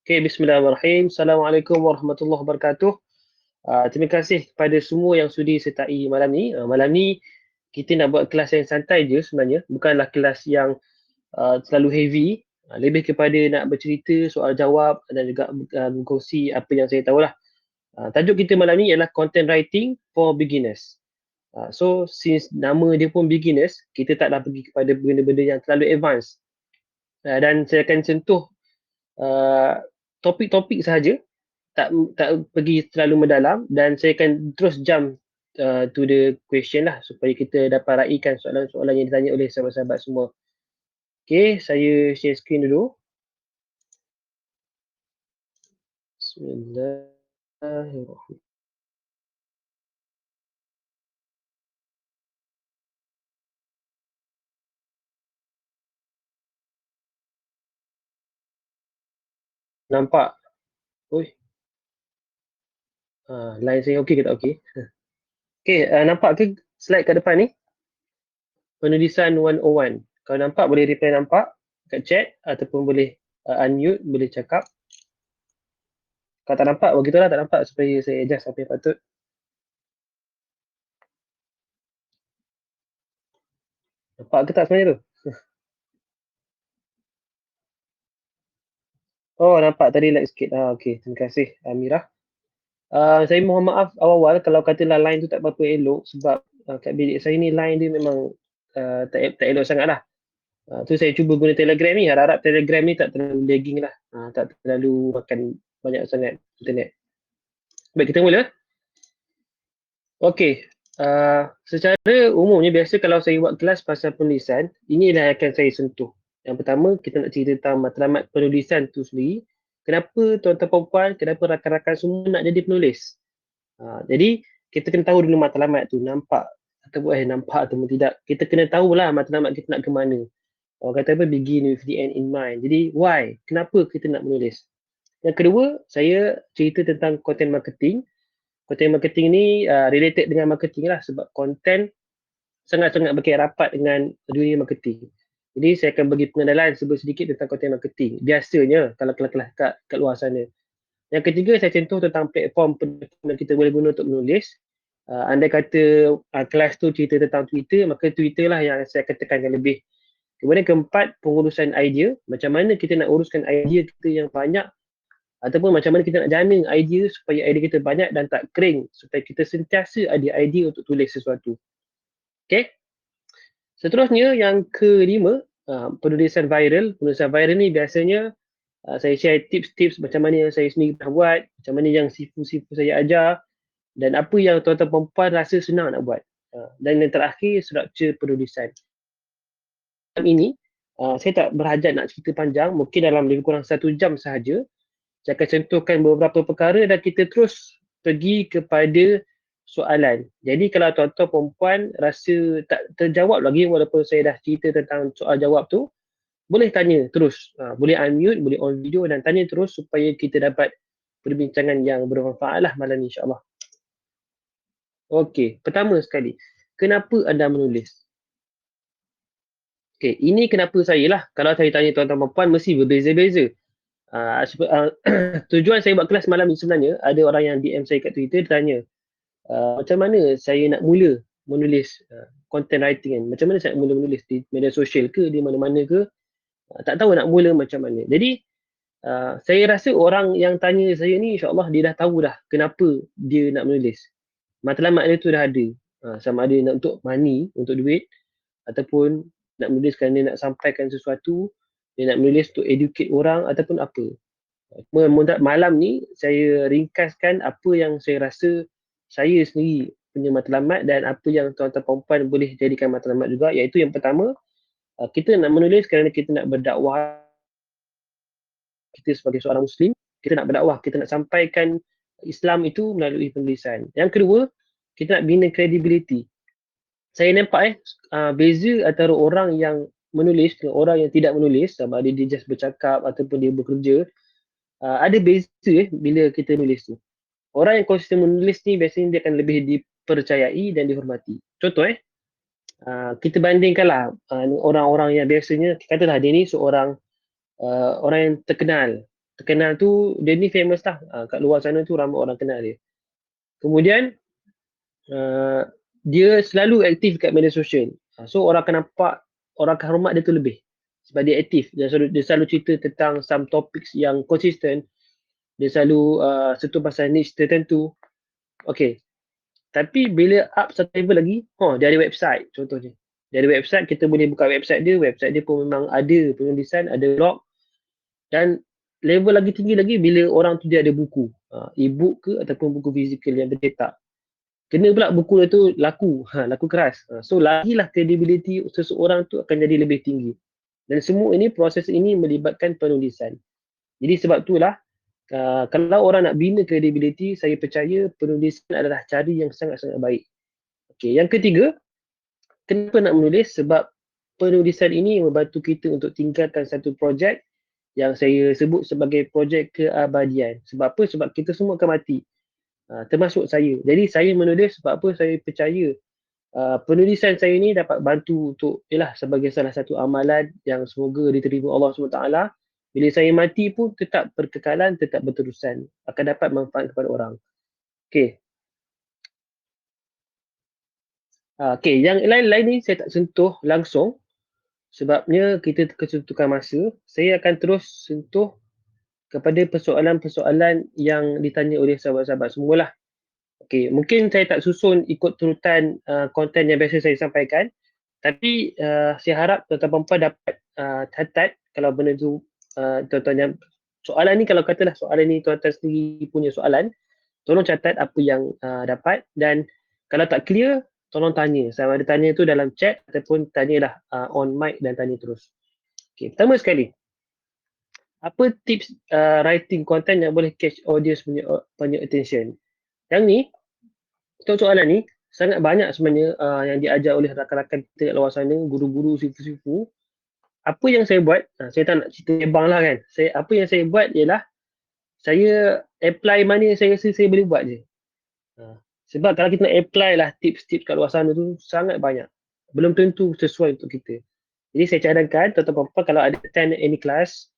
Okay, bismillahirrahmanirrahim. Assalamualaikum warahmatullahi wabarakatuh. Terima kasih kepada semua yang sudi sertai malam ni. Malam ni kita nak buat kelas yang santai je sebenarnya. Bukanlah kelas yang terlalu heavy. Lebih kepada nak bercerita, soal jawab dan juga berkongsi apa yang saya tahulah. Tajuk kita malam ni ialah content writing for beginners. So, since nama dia pun beginners, kita taklah pergi kepada benda-benda yang terlalu advance. Dan saya akan sentuh uh, topik-topik sahaja, tak pergi terlalu mendalam, dan saya akan terus jump to the question lah supaya kita dapat raikan soalan-soalan yang ditanya oleh sahabat-sahabat semua. Okay, saya share screen dulu. Bismillahirrahmanirrahim. Nampak? Oi, line saya okey ke tak okey? Okay, nampak ke slide kat depan ni? Penulisan 101. Kalau nampak boleh reply nampak kat chat ataupun boleh unmute, boleh cakap. Kalau tak nampak, begitulah tak nampak supaya saya adjust apa yang patut. Nampak ke tak sebenarnya tu? Oh, nampak tadi like sikit. Okey, terima kasih Amirah. Saya mohon maaf awal-awal kalau katalah line tu tak berapa elok sebab kat bilik saya ni line dia memang tak elok sangat lah. Tu saya cuba guna Telegram ni, harap-harap Telegram ni tak terlalu lagging lah. Tak terlalu makan banyak sangat internet. Baik, kita mula. Okey, secara umumnya biasa kalau saya buat kelas pasal penulisan, inilah yang akan saya sentuh. Yang pertama, kita nak cerita tentang matlamat penulisan tu sendiri. Kenapa tuan-tuan puan-puan, kenapa rakan-rakan semua nak jadi penulis? Jadi, kita kena tahu dulu matlamat tu, nampak ataupun tidak. Kita kena tahulah matlamat kita nak ke mana. Orang kata apa, begin with the end in mind. Jadi, why? Kenapa kita nak menulis? Yang kedua, saya cerita tentang content marketing. Content marketing ni related dengan marketing lah sebab content sangat-sangat berkait rapat dengan dunia marketing. Jadi saya akan bagi pengenalan sedikit tentang content marketing. Biasanya kalau kelas-kelas kat luar sana. Yang ketiga, saya contoh tentang platform yang kita boleh guna untuk menulis. Andai kata kelas tu cerita tentang Twitter, maka Twitter lah yang saya akan tekankan lebih. Kemudian keempat, pengurusan idea. Macam mana kita nak uruskan idea kita yang banyak ataupun macam mana kita nak jamin idea supaya idea kita banyak dan tak kering supaya kita sentiasa ada idea untuk tulis sesuatu. Okay? Seterusnya yang kelima, penulisan viral. Penulisan viral ni biasanya saya share tips-tips macam mana yang saya sendiri pernah buat, macam mana yang sifu-sifu saya ajar dan apa yang tuan-tuan perempuan rasa senang nak buat. Dan yang terakhir, struktur penulisan. Dalam ini, saya tak berhajat nak cerita panjang, mungkin dalam lebih kurang 1 jam sahaja. Saya akan contohkan beberapa perkara dan kita terus pergi kepada soalan. Jadi kalau tuan-tuan perempuan rasa tak terjawab lagi walaupun saya dah cerita tentang soal jawab tu, boleh tanya terus. Boleh unmute, boleh on video dan tanya terus supaya kita dapat perbincangan yang bermanfaat lah malam ni insyaAllah. Okey, pertama sekali, kenapa anda menulis? Okey, ini kenapa saya lah. Kalau saya tanya tuan-tuan perempuan, mesti berbeza-beza. Tujuan saya buat kelas malam ni sebenarnya, ada orang yang DM saya kat Twitter, dia tanya, macam mana saya nak mula menulis content writing kan? Macam mana saya nak mula menulis di media sosial ke, di mana-mana ke? Tak tahu nak mula macam mana. Jadi, saya rasa orang yang tanya saya ni, insyaAllah dia dah tahu dah kenapa dia nak menulis. Matlamat dia tu dah ada. Sama ada nak untuk money, untuk duit, ataupun nak menulis kerana nak sampaikan sesuatu, dia nak menulis untuk educate orang ataupun apa. Malam ni saya ringkaskan apa yang saya rasa saya sendiri punya matlamat dan apa yang tuan-tuan perempuan boleh jadikan matlamat juga, iaitu yang pertama, kita nak menulis kerana kita nak berdakwah, kita sebagai seorang Muslim, kita nak berdakwah, kita nak sampaikan Islam itu melalui penulisan. Yang kedua, kita nak bina credibility. Saya nampak beza antara orang yang menulis dengan orang yang tidak menulis, sama ada dia just bercakap ataupun dia bekerja. Ada beza bila kita menulis tu. Orang yang konsisten menulis ni biasanya dia akan lebih dipercayai dan dihormati. Contoh kita bandingkanlah orang-orang yang biasanya, katalah dia ni seorang orang yang terkenal. terkenal tu, dia ni famous lah. Kat luar sana tu ramai orang kenal dia. Kemudian, dia selalu aktif kat media sosial. So orang akan nampak, orang akan hormat dia tu lebih. Sebab dia aktif. Dia selalu cerita tentang some topics yang konsisten. Dia selalu sentuh pasal niche tertentu. Okay. Tapi bila up satu level lagi, dia ada website contohnya. Dia ada website, kita boleh buka website dia. Website dia pun memang ada penulisan, ada blog. Dan level lagi tinggi lagi bila orang tu dia ada buku. E-book ke ataupun buku fizikal yang bercetak. Kena pula buku itu laku, laku keras. So lagilah credibility seseorang tu akan jadi lebih tinggi. Dan semua ini, proses ini melibatkan penulisan. Jadi sebab itulah, kalau orang nak bina credibility, saya percaya penulisan adalah cara yang sangat-sangat baik. Okay, yang ketiga, kenapa nak menulis? Sebab penulisan ini membantu kita untuk tinggalkan satu projek yang saya sebut sebagai projek keabadian. Sebab apa? Sebab kita semua akan mati. Termasuk saya. Jadi saya menulis sebab apa? Saya percaya penulisan saya ni dapat bantu untuk sebagai salah satu amalan yang semoga diterima Allah SWT. Bila saya mati pun tetap berkekalan, tetap berterusan. Akan dapat manfaat kepada orang. Okey. Okey, yang lain-lain ni saya tak sentuh langsung. Sebabnya kita ketentukan masa. Saya akan terus sentuh kepada persoalan-persoalan yang ditanya oleh sahabat-sahabat semualah. Okey, mungkin saya tak susun ikut turutan konten yang biasa saya sampaikan. Tapi saya harap tuan-tuan puan dapat catat kalau benda tu tuan-tuan yang soalan ni, kalau katalah soalan ni tuan-tuan sendiri punya soalan, tolong catat apa yang dapat, dan kalau tak clear tolong tanya. Sama ada tanya tu dalam chat ataupun tanyalah on mic dan tanya terus. Okey, pertama sekali, apa tips writing content yang boleh catch audience punya attention? Yang ni, untuk soalan ni, sangat banyak sebenarnya yang diajar oleh rakan-rakan kita kat luar sana, guru-guru, sifu-sifu. Apa yang saya buat, saya tak nak cerita bang lah kan. Apa yang saya buat ialah, saya apply mana yang saya rasa saya boleh buat je. Sebab kalau kita nak apply lah tips-tips kat luar sana tu, sangat banyak. Belum tentu sesuai untuk kita. Jadi saya cadangkan, tuan-tuan kalau ada attend any class,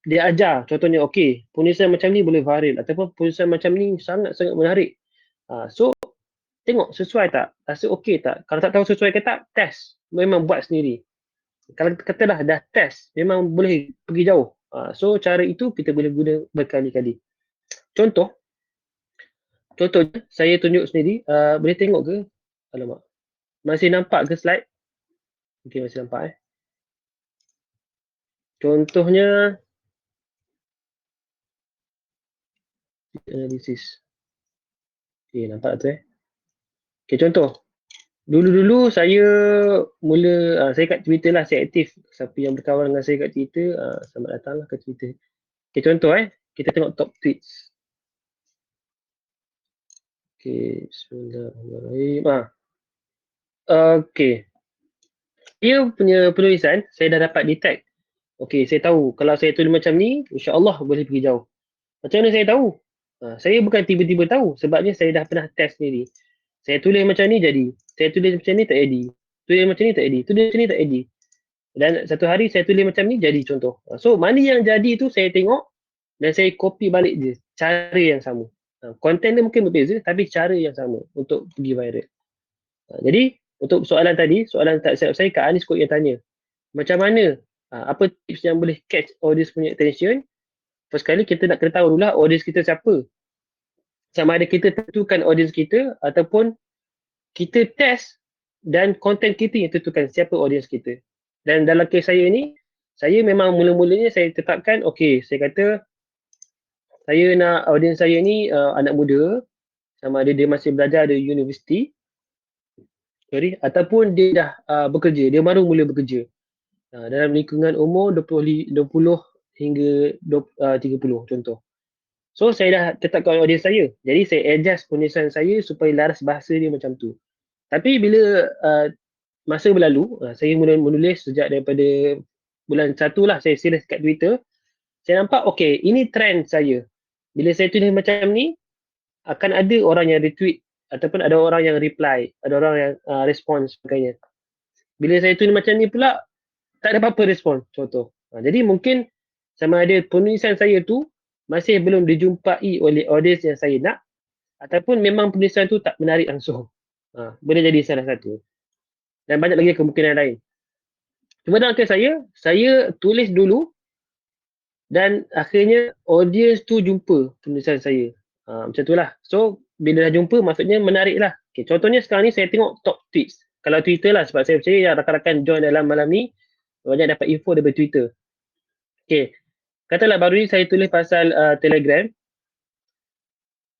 dia ajar, contohnya, okey, penulisan macam ni boleh viral, ataupun penulisan macam ni sangat-sangat menarik. So, tengok sesuai tak, rasa okey tak. Kalau tak tahu sesuai ke tak, test. Memang buat sendiri. Kalau katalah dah test, memang boleh pergi jauh. So, cara itu kita boleh guna berkali-kali. Contohnya, saya tunjuk sendiri. Boleh tengok ke? Alamak. Masih nampak ke slide? Okey, masih nampak Contohnya, analisis. Okey, nampak tu Okey, contoh. Dulu-dulu saya mula, saya kat Twitter lah, saya aktif. Siapa yang berkawan dengan saya kat Twitter, selamat datang lah ke Twitter. Okey, contoh kita tengok top tweets. Okey, bismillahirrahmanirrahim. Okey. Dia punya penulisan, saya dah dapat detect. Okey, saya tahu kalau saya tulis macam ni, insya-Allah boleh pergi jauh. Macam mana saya tahu? Saya bukan tiba-tiba tahu, sebabnya saya dah pernah test sendiri. Saya tulis macam ni jadi. Saya tulis macam ni tak jadi. Tulis macam ni tak jadi. Tulis macam ni tak jadi. Dan satu hari saya tulis macam ni jadi, contoh. So, mana yang jadi tu saya tengok dan saya copy balik je. Cara yang sama. Konten dia mungkin berbeza, tapi cara yang sama untuk pergi viral. Jadi, untuk soalan tadi, soalan tak siap saya, Kak Anis kot yang tanya. Macam mana, apa tips yang boleh catch audience punya attention? First kali kita nak kena tahu dulu lah audience kita siapa. Sama ada kita tentukan audience kita ataupun kita test dan konten kita yang tentukan siapa audience kita. Dan dalam kes saya ni, saya memang mula-mulanya saya tetapkan, okey, saya kata saya nak audience saya ni anak muda, sama ada dia masih belajar di universiti, ataupun dia dah bekerja, dia baru mula bekerja. Dalam lingkungan umur 20 hingga 30 contoh. So saya dah tetapkan audience saya. Jadi saya adjust penulisan saya supaya laras bahasa dia macam tu. Tapi bila masa berlalu, saya mula menulis sejak daripada bulan 1 lah, saya serius kat Twitter. Saya nampak, okey, ini trend saya. Bila saya tulis macam ni, akan ada orang yang retweet ataupun ada orang yang reply, ada orang yang respon sebagainya. Bila saya tulis macam ni pula, tak ada apa-apa respon, contoh. Jadi mungkin sama ada penulisan saya tu masih belum dijumpai oleh audiens yang saya nak, ataupun memang penulisan tu tak menarik langsung. Boleh jadi salah satu. Dan banyak lagi kemungkinan lain. Cuma dalam kes saya tulis dulu dan akhirnya audiens tu jumpa penulisan saya. Macam tu lah. So, bila dah jumpa maksudnya menarik lah. Okay, contohnya sekarang ni saya tengok top tweets. Kalau Twitter lah, sebab saya percaya yang rakan-rakan join dalam malam ni banyak dapat info daripada Twitter. Okay, katalah baru ni saya tulis pasal Telegram.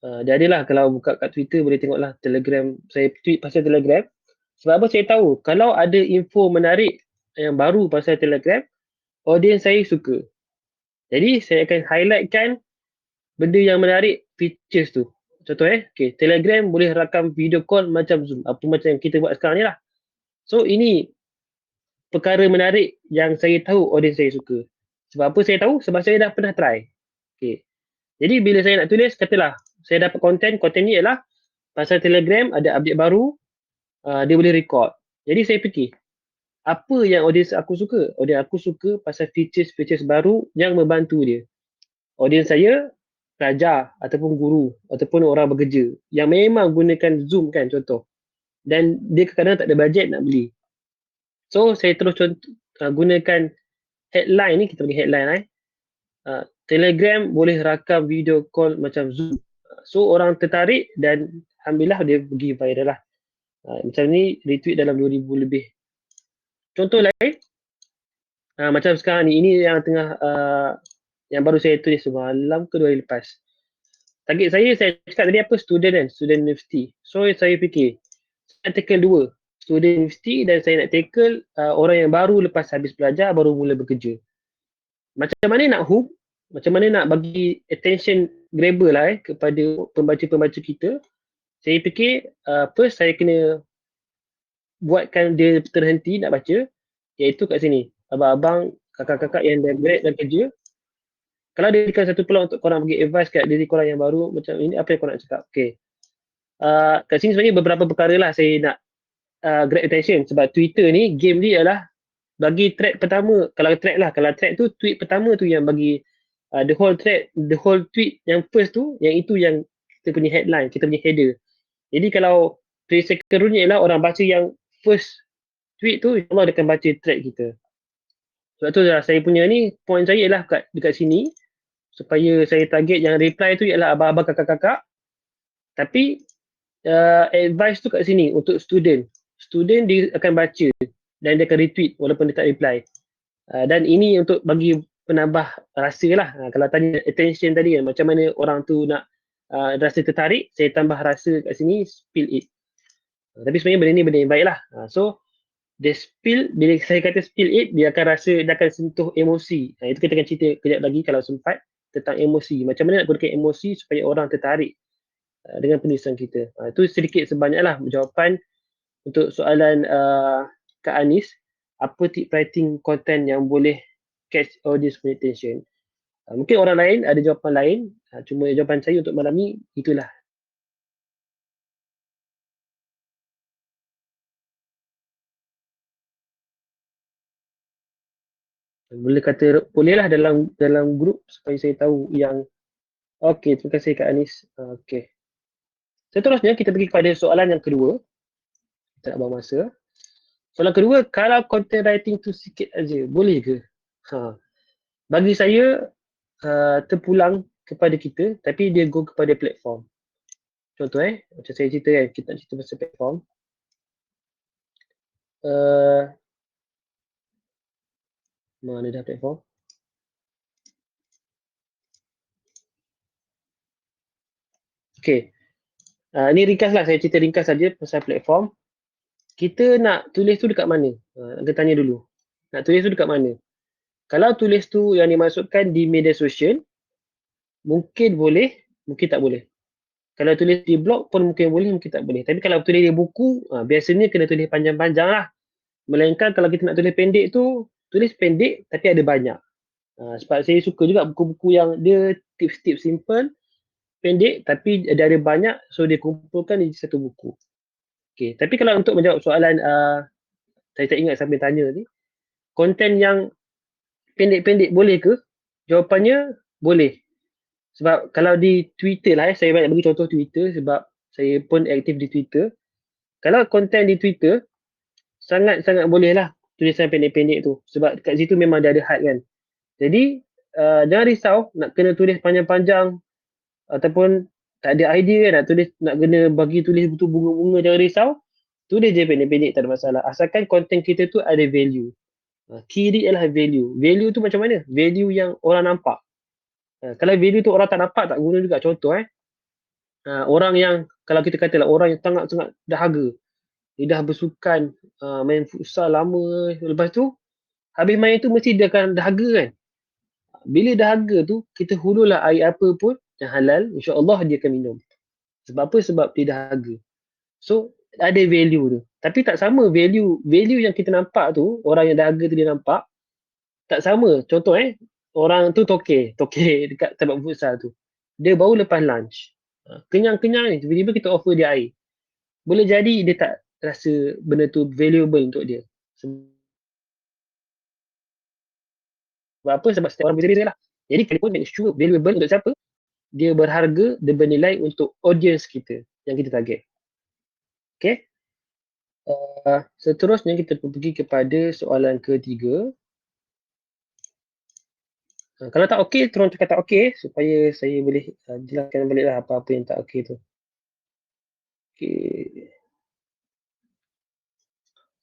Jadi lah kalau buka kat Twitter boleh tengok lah Telegram. Saya tweet pasal Telegram. Sebab apa saya tahu, kalau ada info menarik yang baru pasal Telegram, audiens saya suka. Jadi saya akan highlightkan benda yang menarik, features tu. Contoh okay, Telegram boleh rakam video call macam Zoom. Apa macam yang kita buat sekarang ni lah. So ini perkara menarik yang saya tahu audiens saya suka. Sebab apa saya tahu? Sebab saya dah pernah try. Okay. Jadi bila saya nak tulis, katalah saya dapat konten ni ialah pasal Telegram ada update baru, dia boleh record. Jadi saya fikir, apa yang audiens aku suka? Audiens aku suka pasal features baru yang membantu dia. Audiens saya pelajar ataupun guru ataupun orang bekerja yang memang gunakan Zoom kan contoh. Dan dia kadang-kadang tak ada bajet nak beli. So saya terus gunakan headline ni, kita bagi headline Telegram boleh rakam video call macam Zoom. So orang tertarik dan alhamdulillah dia pergi viral lah. Macam ni retweet dalam 2000 lebih. Contoh lain, macam sekarang ni, ini yang tengah yang baru saya tulis semalam ke 2 hari lepas. Target saya cakap tadi apa? Student kan? Student university. So saya fikir, saya tackle 2. Student university dan saya nak tackle orang yang baru lepas habis belajar, baru mula bekerja. Macam mana nak hook? Macam mana nak bagi attention grabber lah kepada pembaca-pembaca kita. Saya fikir first saya kena buatkan dia terhenti nak baca, iaitu kat sini. Abang-abang, kakak-kakak yang dah grad dan kerja, kalau dia berikan satu peluang untuk korang bagi advice kat diri korang yang baru, macam ini apa yang korang nak cakap? Okay. Kat sini sebenarnya beberapa perkara lah saya nak grab attention. Sebab Twitter ni, game ni adalah bagi thread pertama, kalau thread tu, tweet pertama tu yang bagi the whole tweet yang first tu, yang itu yang kita punya headline, kita punya header. Jadi kalau 3 second rule ni ialah orang baca yang first tweet tu, insyaAllah dia akan baca thread kita. Sebab tu lah saya punya ni, point saya ialah dekat sini, supaya saya target yang reply tu ialah abang-abang kakak-kakak. Tapi advice tu kat sini untuk student. Student dia akan baca dan dia akan retweet walaupun dia tak reply. Dan ini untuk bagi penambah rasa lah. Kalau tanya attention tadi kan, macam mana orang tu nak rasa tertarik, saya tambah rasa kat sini, spill it. Tapi sebenarnya benda ni benda yang baik lah. So, dia spill, bila saya kata spill it, dia akan rasa, dia akan sentuh emosi. Itu kita akan cerita kejap lagi kalau sempat tentang emosi. Macam mana nak gunakan emosi supaya orang tertarik dengan penulisan kita. Itu sedikit sebanyaklah jawapan untuk soalan Kak Anis. Apa tip writing content yang boleh catch audience punya attention? Mungkin orang lain ada jawapan lain. Cuma jawapan saya untuk malam ni itulah. Boleh kata bolehlah dalam grup supaya saya tahu yang okey, terima kasih Kak Anis. Okey. Seterusnya kita pergi kepada soalan yang kedua. Kita nak buang masa. Soalan kedua, kalau content writing tu sikit aja, boleh ke? Bagi saya terpulang kepada kita, tapi dia go kepada platform. Contoh macam saya cerita kan, kita nak cerita pasal platform. Mana dah platform? Okay. Ini ringkas lah, saya cerita ringkas saja pasal platform. Kita nak tulis tu dekat mana? Kita tanya dulu. Nak tulis tu dekat mana? Kalau tulis tu yang dimasukkan di media sosial, mungkin boleh, mungkin tak boleh. Kalau tulis di blog pun mungkin boleh, mungkin tak boleh. Tapi kalau tulis di buku, biasanya kena tulis panjang-panjang lah. Melainkan kalau kita nak tulis pendek tu, tulis pendek tapi ada banyak. Sebab saya suka juga buku-buku yang dia tips-tips simple, pendek tapi ada banyak, so dia kumpulkan di satu buku. Okay. Tapi kalau untuk menjawab soalan, saya tak ingat siapa yang tanya ni, konten yang pendek-pendek boleh ke? Jawapannya boleh. Sebab kalau di Twitter lah, saya banyak bagi contoh Twitter sebab saya pun aktif di Twitter. Kalau konten di Twitter, sangat-sangat boleh lah tulisan pendek-pendek tu. Sebab kat situ memang dia ada had kan. Jadi, jangan risau nak kena tulis panjang-panjang ataupun tak ada idea kan nak kena bagi tulis betul bunga-bunga, jangan risau. Tulis je pendek-pendek, tak ada masalah. Asalkan konten kita tu ada value. Key dia adalah value. Value tu macam mana? Value yang orang nampak. Kalau value tu orang tak nampak, tak guna juga. Contoh orang yang kalau kita katalah orang yang sangat-sangat dahaga, dia dah bersukan, main futsal lama, lepas tu habis main tu mesti dia akan dahaga kan. Bila dahaga tu, kita hululah air apa pun yang halal, insya-Allah dia akan minum. Sebab apa? Sebab dia dahaga. So, ada value tu. Tapi tak sama value yang kita nampak tu, orang yang dahaga tu dia nampak, tak sama. Contoh orang tu tokek dekat tempat futsal tu. Dia baru lepas lunch. Kenyang-kenyang ni, tiba-tiba kita offer dia air. Boleh jadi dia tak rasa benda tu valuable untuk dia. Sebab apa? Sebab setiap orang berbeza lah. Jadi kita pun make sure valuable untuk siapa? Dia berharga, dia bernilai untuk audience kita yang kita target. Okay? Seterusnya kita pergi kepada soalan ketiga. Kalau tak okey, tolong cakap tak okey supaya saya boleh jelaskan baliklah apa-apa yang tak okey tu. Okey.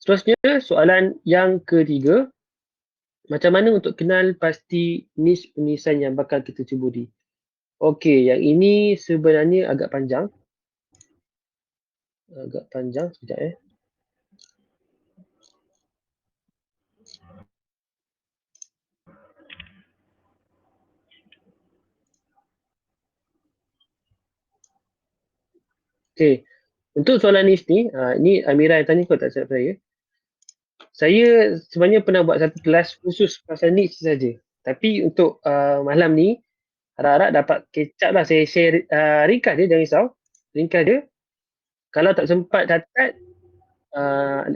Seterusnya, soalan yang ketiga. Macam mana untuk kenal pasti niche penulisan yang bakal kita ceburi? Okey, yang ini sebenarnya agak panjang. Sekejap Okey, untuk soalan niche ni, ni Amira yang tanya, kau tak silap saya. Saya sebenarnya pernah buat satu kelas khusus pasal niche saja. Tapi untuk malam ni, harap-harap dapat kecap lah. Saya share ringkas je, jangan risau. Ringkas je. Kalau tak sempat catat,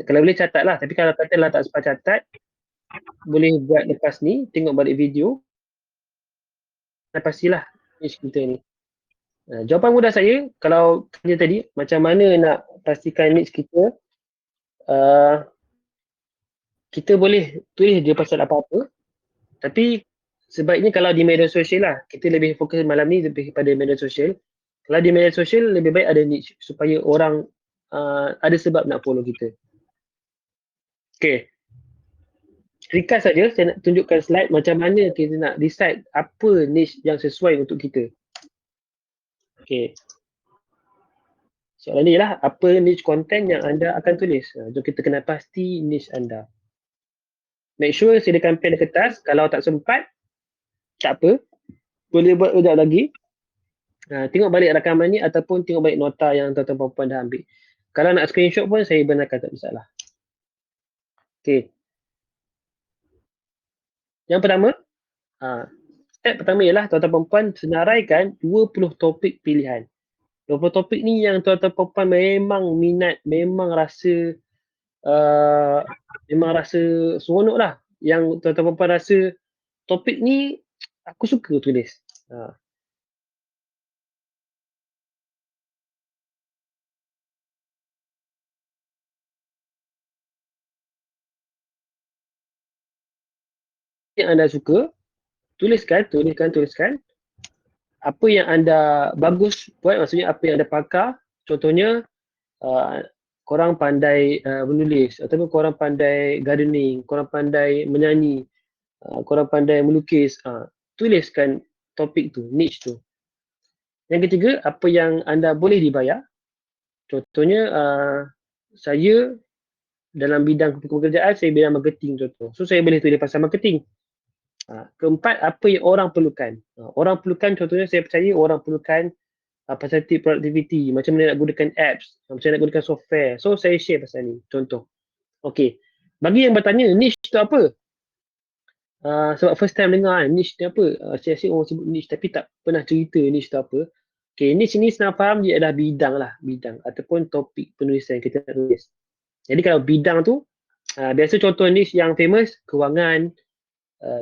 kalau boleh catat lah. Tapi kalau katalah tak sempat catat, boleh buat lepas ni, tengok balik video. Dan pastilah niche kita ni. Jawapan mudah saya, kalau tanya tadi, macam mana nak pastikan niche kita, kita boleh tulis dia pasal apa-apa. Tapi sebaiknya kalau di media sosial lah, kita lebih fokus malam ni lebih pada media sosial. Kalau di media sosial, lebih baik ada niche supaya orang ada sebab nak follow kita. Okay. Ringkas saja, saya nak tunjukkan slide macam mana kita nak decide apa niche yang sesuai untuk kita. Okay. Soalan ni lah, apa niche content yang anda akan tulis? Jom kita kena pasti niche anda. Make sure sediakan pen dan kertas. Kalau tak sempat, tak apa. Boleh buat sekejap lagi. Tengok balik rakaman ni ataupun tengok balik nota yang tuan-tuan puan dah ambil. Kalau nak screenshot pun saya benarkan, tak masalah. Okay. Yang pertama, step pertama ialah tuan-tuan puan senaraikan 20 topik pilihan. 20 topik ni yang tuan-tuan puan memang minat, memang rasa seronok lah. Yang tuan-tuan puan rasa topik ni aku suka tulis. Yang anda suka, tuliskan. Apa yang anda bagus buat, maksudnya apa yang anda pakar. Contohnya, korang pandai menulis, ataupun korang pandai gardening, korang pandai menyanyi, korang pandai melukis. Tuliskan topik tu, niche tu. Yang ketiga, apa yang anda boleh dibayar. Contohnya, saya dalam bidang pekerjaan, saya bidang marketing contoh. So, saya boleh tulis pasal marketing. Keempat, apa yang orang perlukan. Orang perlukan, contohnya saya percaya orang perlukan pasal tip productivity, macam mana nak gunakan apps, macam mana nak gunakan software. So, saya share pasal ni, contoh. Okay. Bagi yang bertanya, niche tu apa? Sebab first time dengar niche tu apa? Asyik-asyik orang sebut niche tapi tak pernah cerita niche tu apa. Okay, niche ni senang faham dia adalah bidang lah. Bidang ataupun topik penulisan yang kita nak tulis. Jadi kalau bidang tu, biasa contoh niche yang famous, kewangan,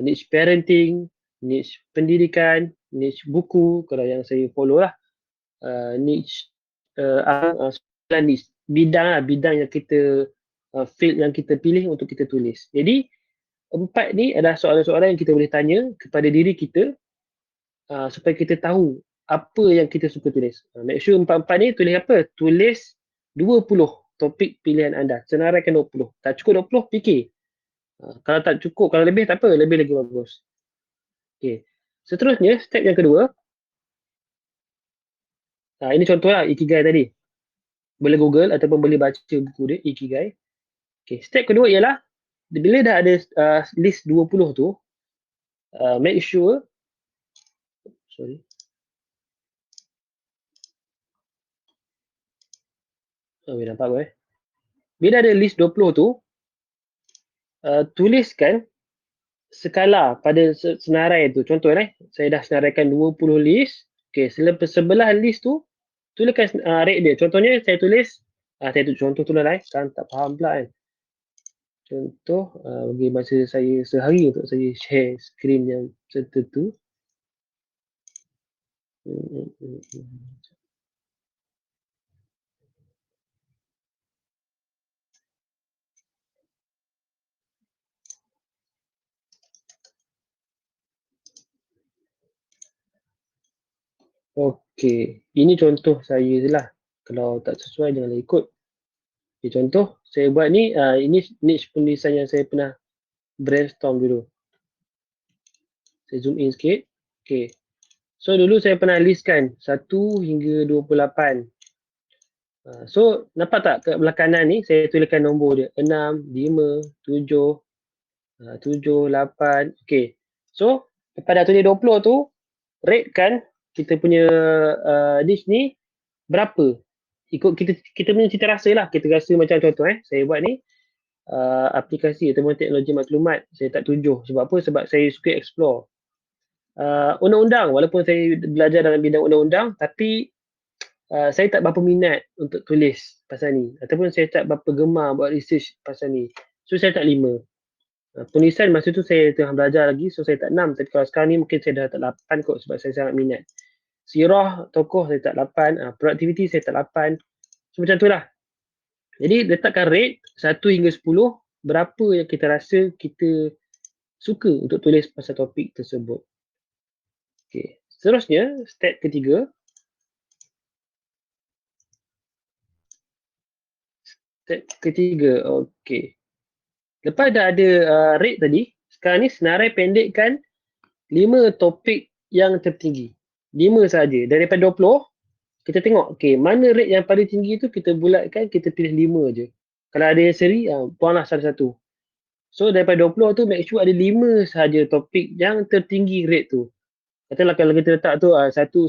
niche parenting, niche pendidikan, niche buku kalau yang saya follow lah, niche niche bidang lah, bidang yang kita field yang kita pilih untuk kita tulis. Jadi 4 ni adalah soalan-soalan yang kita boleh tanya kepada diri kita supaya kita tahu apa yang kita suka tulis. Make sure 4-4 ni tulis apa? Tulis 20 topik pilihan anda. Senaraikan 20. Tak cukup 20, fikir. Kalau tak cukup, kalau lebih tak apa, lebih lagi bagus. Okay. Seterusnya, step yang kedua. Ini contoh lah Ikigai tadi. Boleh Google ataupun boleh baca buku dia, Ikigai. Okay. Step kedua ialah, bila dah ada list 20 tu, make sure, sorry. Nampak apa Bila ada list 20 tu, tuliskan skala pada senarai tu. Contoh saya dah senaraikan 20 list. Okey, sebelah list tu tuliskan rate dia. Contohnya saya tulis contoh tu lah kan tak faham pula kan. Contoh bagi masa saya sehari untuk saya share skrin yang tertentu. Okey, ini contoh saya je lah. Kalau tak sesuai janganlah ikut. Okay, contoh saya buat ni, ini niche penulisan yang saya pernah brainstorm dulu. Saya zoom in sikit. Okay. So dulu saya pernah listkan 1 hingga 28. So nampak tak kat belah kanan ni saya tuliskan nombor dia 6, 5, 7, 7, 8. Okay. So lepas dah tulis 20 tu, rate kan kita punya niche ni berapa? Ikut kita punya cita rasa lah. Kita rasa macam contoh saya buat ni aplikasi ataupun teknologi maklumat saya tak tujuh. Sebab apa? Sebab saya suka explore. Undang-undang, walaupun saya belajar dalam bidang undang-undang, tapi saya tak berapa minat untuk tulis pasal ni. Ataupun saya tak berapa gemar buat research pasal ni. So saya tak 5. Penulisan masa tu saya tengah belajar lagi, so saya tak 6. Tapi kalau sekarang ni mungkin saya dah tak 8 kot sebab saya sangat minat. Sirah, tokoh saya tak 8. Productivity saya tak 8. So macam tu lah. Jadi letakkan rate 1 hingga 10. Berapa yang kita rasa kita suka untuk tulis pasal topik tersebut. Okay. Seterusnya, step ketiga. Step ketiga, okey. Lepas dah ada rate tadi, sekarang ni senarai pendekkan 5 topik yang tertinggi. 5 saja. Daripada 20, kita tengok, okey, mana rate yang paling tinggi tu kita bulatkan, kita pilih 5 je. Kalau ada yang seri, buanglah salah satu. So daripada 20 tu, make sure ada 5 saja topik yang tertinggi rate tu. Katalah kalau kita letak tu satu,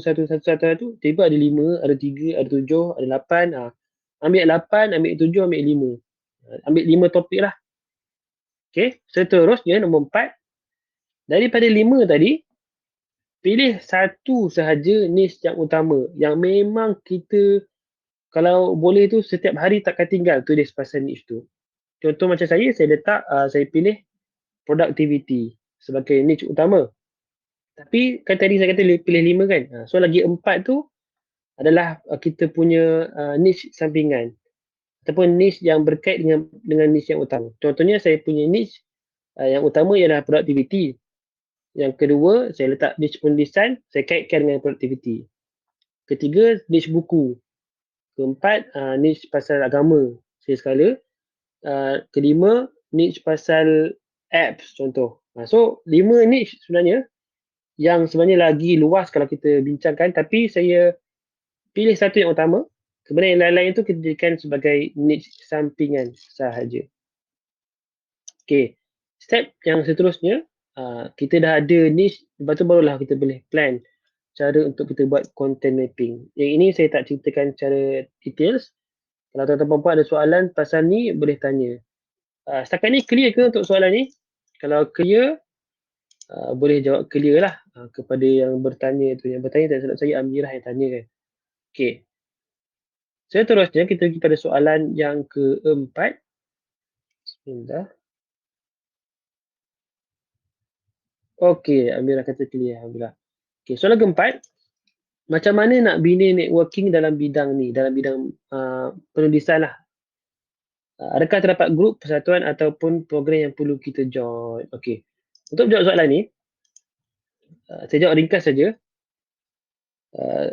tiba ada 5, ada 3, ada 7, ada 8. Ambil 8, ambil 7, ambil 5. Ambil 5 topik lah. Okay, seterusnya nombor 4. Daripada 5 tadi, pilih satu sahaja niche yang utama. Yang memang kita, kalau boleh tu setiap hari takkan tinggal tulis pasal niche tu. Contoh macam saya letak, saya pilih productivity sebagai niche utama. Tapi kan tadi saya kata pilih 5 kan. So lagi 4 tu adalah kita punya niche sampingan. Ataupun niche yang berkait dengan niche yang utama. Contohnya saya punya niche yang utama ialah productivity. Yang kedua, saya letak niche penulisan, saya kaitkan dengan productivity. Ketiga, niche buku. Keempat, niche pasal agama, saya skala. Kelima, niche pasal apps contoh. So, 5 niche sebenarnya yang sebenarnya lagi luas kalau kita bincangkan, tapi saya pilih satu yang utama. Kemudian yang lain-lain itu kita jadikan sebagai niche sampingan sahaja. Okay, step yang seterusnya, kita dah ada niche, lepas tu barulah kita boleh plan cara untuk kita buat content mapping. Yang ini saya tak ceritakan secara details. Kalau tuan-tuan perempuan ada soalan pasal ni, boleh tanya. Setakat ni clear ke untuk soalan ni? Kalau clear, boleh jawab clear lah kepada yang bertanya tu. Yang bertanya tak silap saya Amirah yang tanya kan. Okay. Seterusnya kita pergi pada soalan yang keempat. Bismillah. Okey, Amirah kata clear, alhamdulillah. Okey, soalan keempat, macam mana nak bina networking dalam bidang ni, dalam bidang penulisan lah. Adakah terdapat grup, persatuan ataupun program yang perlu kita join? Okey. Untuk jawab soalan ni, saya jawab ringkas saja. Uh,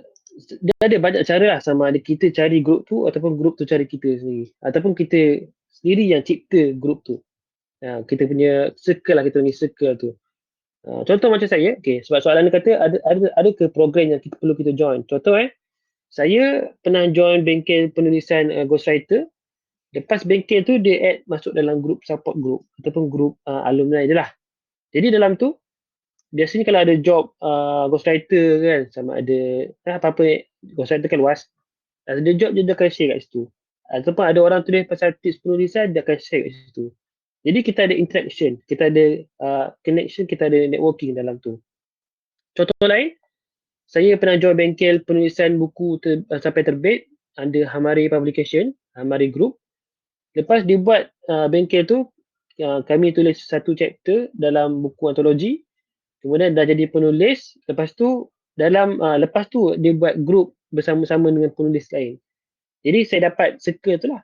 dia ada banyak cara lah, sama ada kita cari grup tu ataupun grup tu cari kita sendiri. Ataupun kita sendiri yang cipta grup tu. Kita punya circle lah, kita punya circle tu. Contoh macam saya, okay, sebab soalan ni kata ada ke program yang perlu kita join. Contoh saya pernah join bengkel penulisan ghostwriter. Lepas bengkel tu dia add masuk dalam grup support group ataupun grup alumni je lah. Jadi dalam tu biasanya kalau ada job ghostwriter kan, sama ada apa-apa, ghostwriter kan luas. Ada job dia akan share kat situ. Ataupun ada orang tulis pasal tips penulisan, dia akan share kat situ. Jadi kita ada interaction, kita ada connection, kita ada networking dalam tu. Contoh lain, saya pernah join bengkel penulisan buku sampai terbit under Hamari Publication, Hamari Group. Lepas dia buat bengkel tu, kami tulis satu chapter dalam buku antologi. Kemudian dah jadi penulis. Lepas tu lepas tu dia buat group bersama-sama dengan penulis lain. Jadi saya dapat circle tu lah.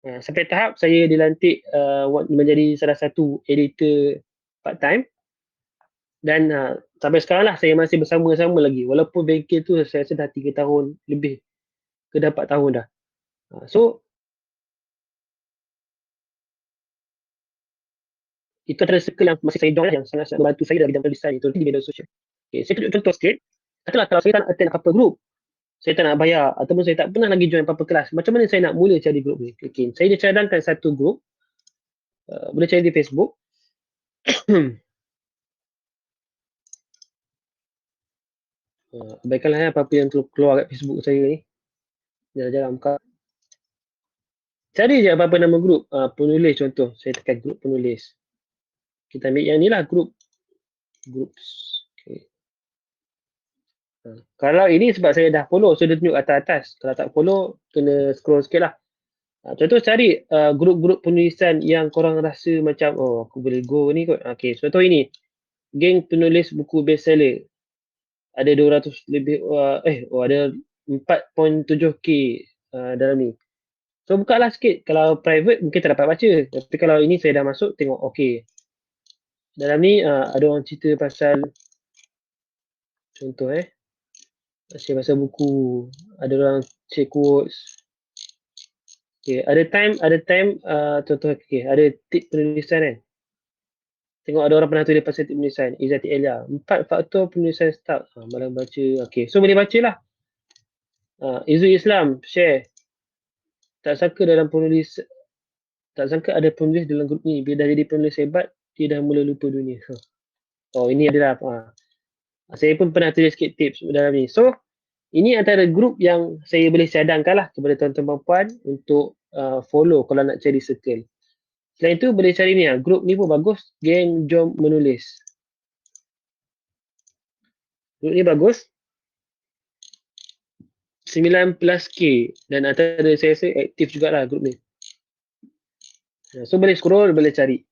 Sampai tahap saya dilantik menjadi salah satu editor part time. Dan sampai sekarang lah saya masih bersama-sama lagi. Walaupun bengkel tu saya rasa dah 3 tahun lebih ke dah 4 tahun dah. So itu adalah circle yang masih saya join yang sangat-sangat membantu saya dalam bidang penulisan itu di media sosial. Okay, saya tunjuk contoh sikit. Katalah kalau saya tak nak attend apa-apa group, saya tak nak bayar ataupun saya tak pernah lagi join apa-apa kelas, macam mana saya nak mula cari group ni? Okay, saya cadangkan satu group, boleh cari di Facebook. Baikkanlah apa-apa yang keluar kat Facebook saya ni. Jarang-jarang buka. Cari je apa-apa nama grup. Penulis contoh. Saya tekan grup penulis. Kita ambil yang ni lah, grup. Groups. Okay. Kalau ini sebab saya dah follow, so dia tunjuk atas-atas. Kalau tak follow, kena scroll sikit lah. Contoh cari grup-grup penulisan yang korang rasa macam, oh aku boleh go ni kot. Okay, contoh ini. Geng penulis buku bestseller. Ada 200 lebih, ada 4.7k dalam ni. So buka lah sikit. Kalau private mungkin tak dapat baca. Tapi kalau ini saya dah masuk, tengok okay. Dalam ni ada orang cerita pasal, contoh share pasal buku. Ada orang share quotes. Okay, ada time contoh ada tip penulisan kan. Tengok ada orang pernah tulis pasal tip penulisan. Izzati Elia. 4 faktor penulisan start. Malam baca. Okay, so boleh baca lah. Izzul Islam share. Tak sangka ada penulis dalam grup ni. Bila dah jadi penulis hebat, dia dah mula lupa dunia. Oh, ini adalah saya pun pernah tulis sikit tips dalam ni. So, ini antara grup yang saya boleh cadangkan lah kepada tuan-tuan puan untuk follow kalau nak cari circle. Selain tu boleh cari ni grup ni pun bagus. Geng Jom Menulis. Grup ni bagus. 19k dan antara saya rasa aktif jugalah grup ni. So boleh scroll, boleh cari.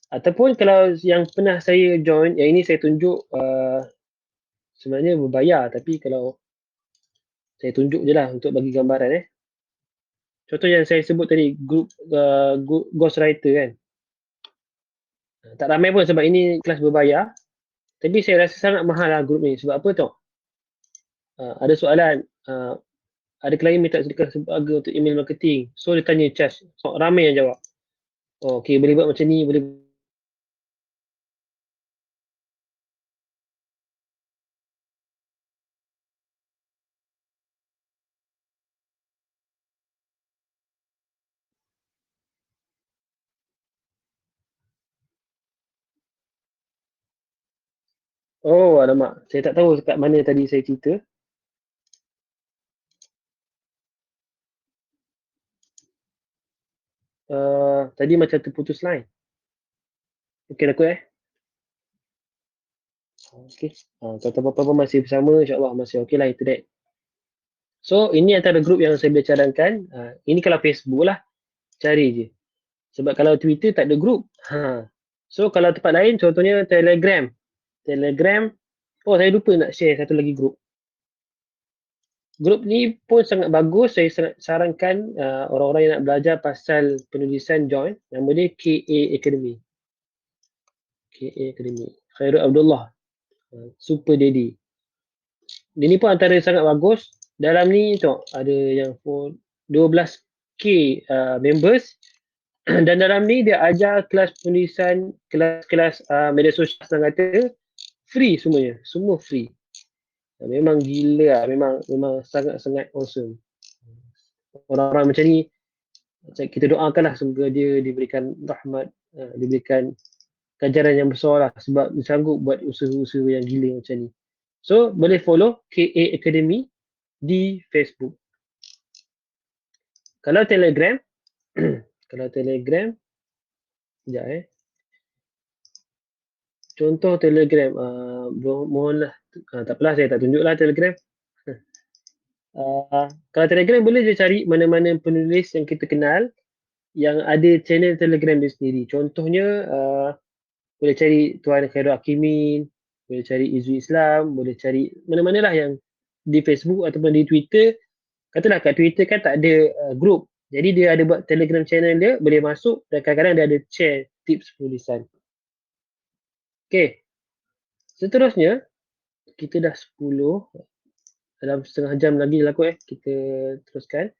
Ataupun kalau yang pernah saya join, yang ini saya tunjuk sebenarnya berbayar, tapi kalau saya tunjuk je lah untuk bagi gambaran Contoh yang saya sebut tadi, grup ghostwriter kan. Tak ramai pun sebab ini kelas berbayar. Tapi saya rasa sangat mahal lah grup ni. Sebab apa tau? Ada soalan, ada klien minta sedekah sebagai untuk email marketing. So dia tanya charge. So, ramai yang jawab. Oh, okay, boleh buat macam ni, boleh. Oh, alamak. Saya tak tahu kat mana tadi saya cerita. Tadi macam terputus line. Okey aku Okey. Kalau apa-apa masih bersama, insyaAllah masih okey lah internet. So, ini antara grup yang saya boleh cadangkan. Ini kalau Facebook lah, cari je. Sebab kalau Twitter tak ada grup, So kalau tempat lain contohnya Telegram. Oh saya lupa nak share satu lagi grup. Grup ni pun sangat bagus. Saya sangat sarankan orang-orang yang nak belajar pasal penulisan join. Nama dia KA Academy. KA Academy. Khairul Abdullah. Super Daddy. Dia ni pun antara sangat bagus. Dalam ni tengok ada yang 12k members. Dan dalam ni dia ajar kelas penulisan, kelas-kelas media sosial senang kata free semuanya. Semua free. Memang gila lah. Memang sangat-sangat awesome. Orang-orang macam ni kita doakanlah semoga dia diberikan rahmat, diberikan ganjaran yang besar lah sebab dia sanggup buat usaha-usaha yang gila macam ni. So boleh follow KA Academy di Facebook. Kalau Telegram, kalau Telegram, sekejap contoh Telegram, mohonlah, tak apalah saya tak tunjuklah Telegram. Kalau Telegram boleh je cari mana-mana penulis yang kita kenal yang ada channel Telegram dia sendiri. Contohnya boleh cari Tuan Khairul Hakimin, boleh cari Izu Islam, boleh cari mana-mana lah yang di Facebook ataupun di Twitter. Katalah kat Twitter kan tak ada group. Jadi dia ada buat Telegram channel dia, boleh masuk dan kadang-kadang dia ada share tips penulisan. Okay. Seterusnya, kita dah 10. Dalam setengah jam lagi lah kot kita teruskan.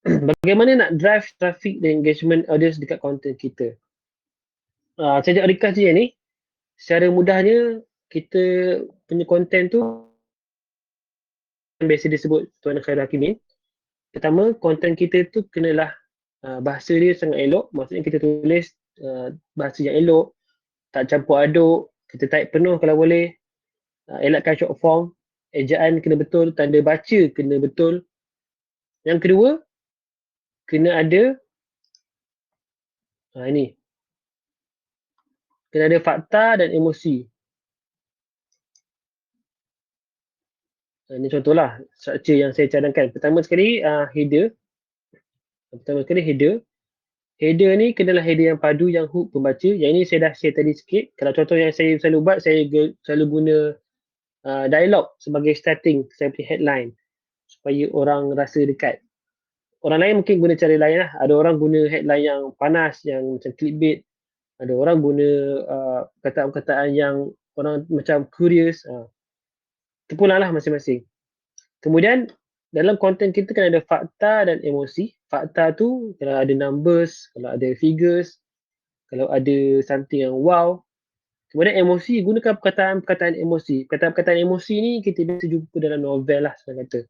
Bagaimana nak drive traffic dan engagement audience dekat content kita? Saya nak ringkas je ni. Secara mudahnya, kita punya content tu biasa disebut Tuan Khairul Hakimin. Pertama, content kita tu kenalah bahasa dia sangat elok. Maksudnya kita tulis bahasa yang elok, tak campur aduk, kita type penuh kalau boleh, elakkan short form, ejaan kena betul, tanda baca kena betul. Yang kedua, kena ada ini, kena ada fakta dan emosi. Ini contohlah struktur yang saya cadangkan. Pertama sekali, header. Header ni kenalah header yang padu, yang hook pembaca. Yang ini saya dah share tadi sikit. Kalau contoh yang saya selalu buat, saya selalu guna dialog sebagai starting saya punya headline supaya orang rasa dekat. Orang lain mungkin guna cara lain lah. Ada orang guna headline yang panas, yang macam clickbait. Ada orang guna perkataan-perkataan yang orang macam curious. Terpulang lah masing-masing. Kemudian dalam konten kita kan ada fakta dan emosi. Fakta tu kalau ada numbers, kalau ada figures, kalau ada something yang wow. Kemudian emosi, gunakan perkataan-perkataan emosi. Perkataan-perkataan emosi ni kita biasa jumpa dalam novel lah senang kata.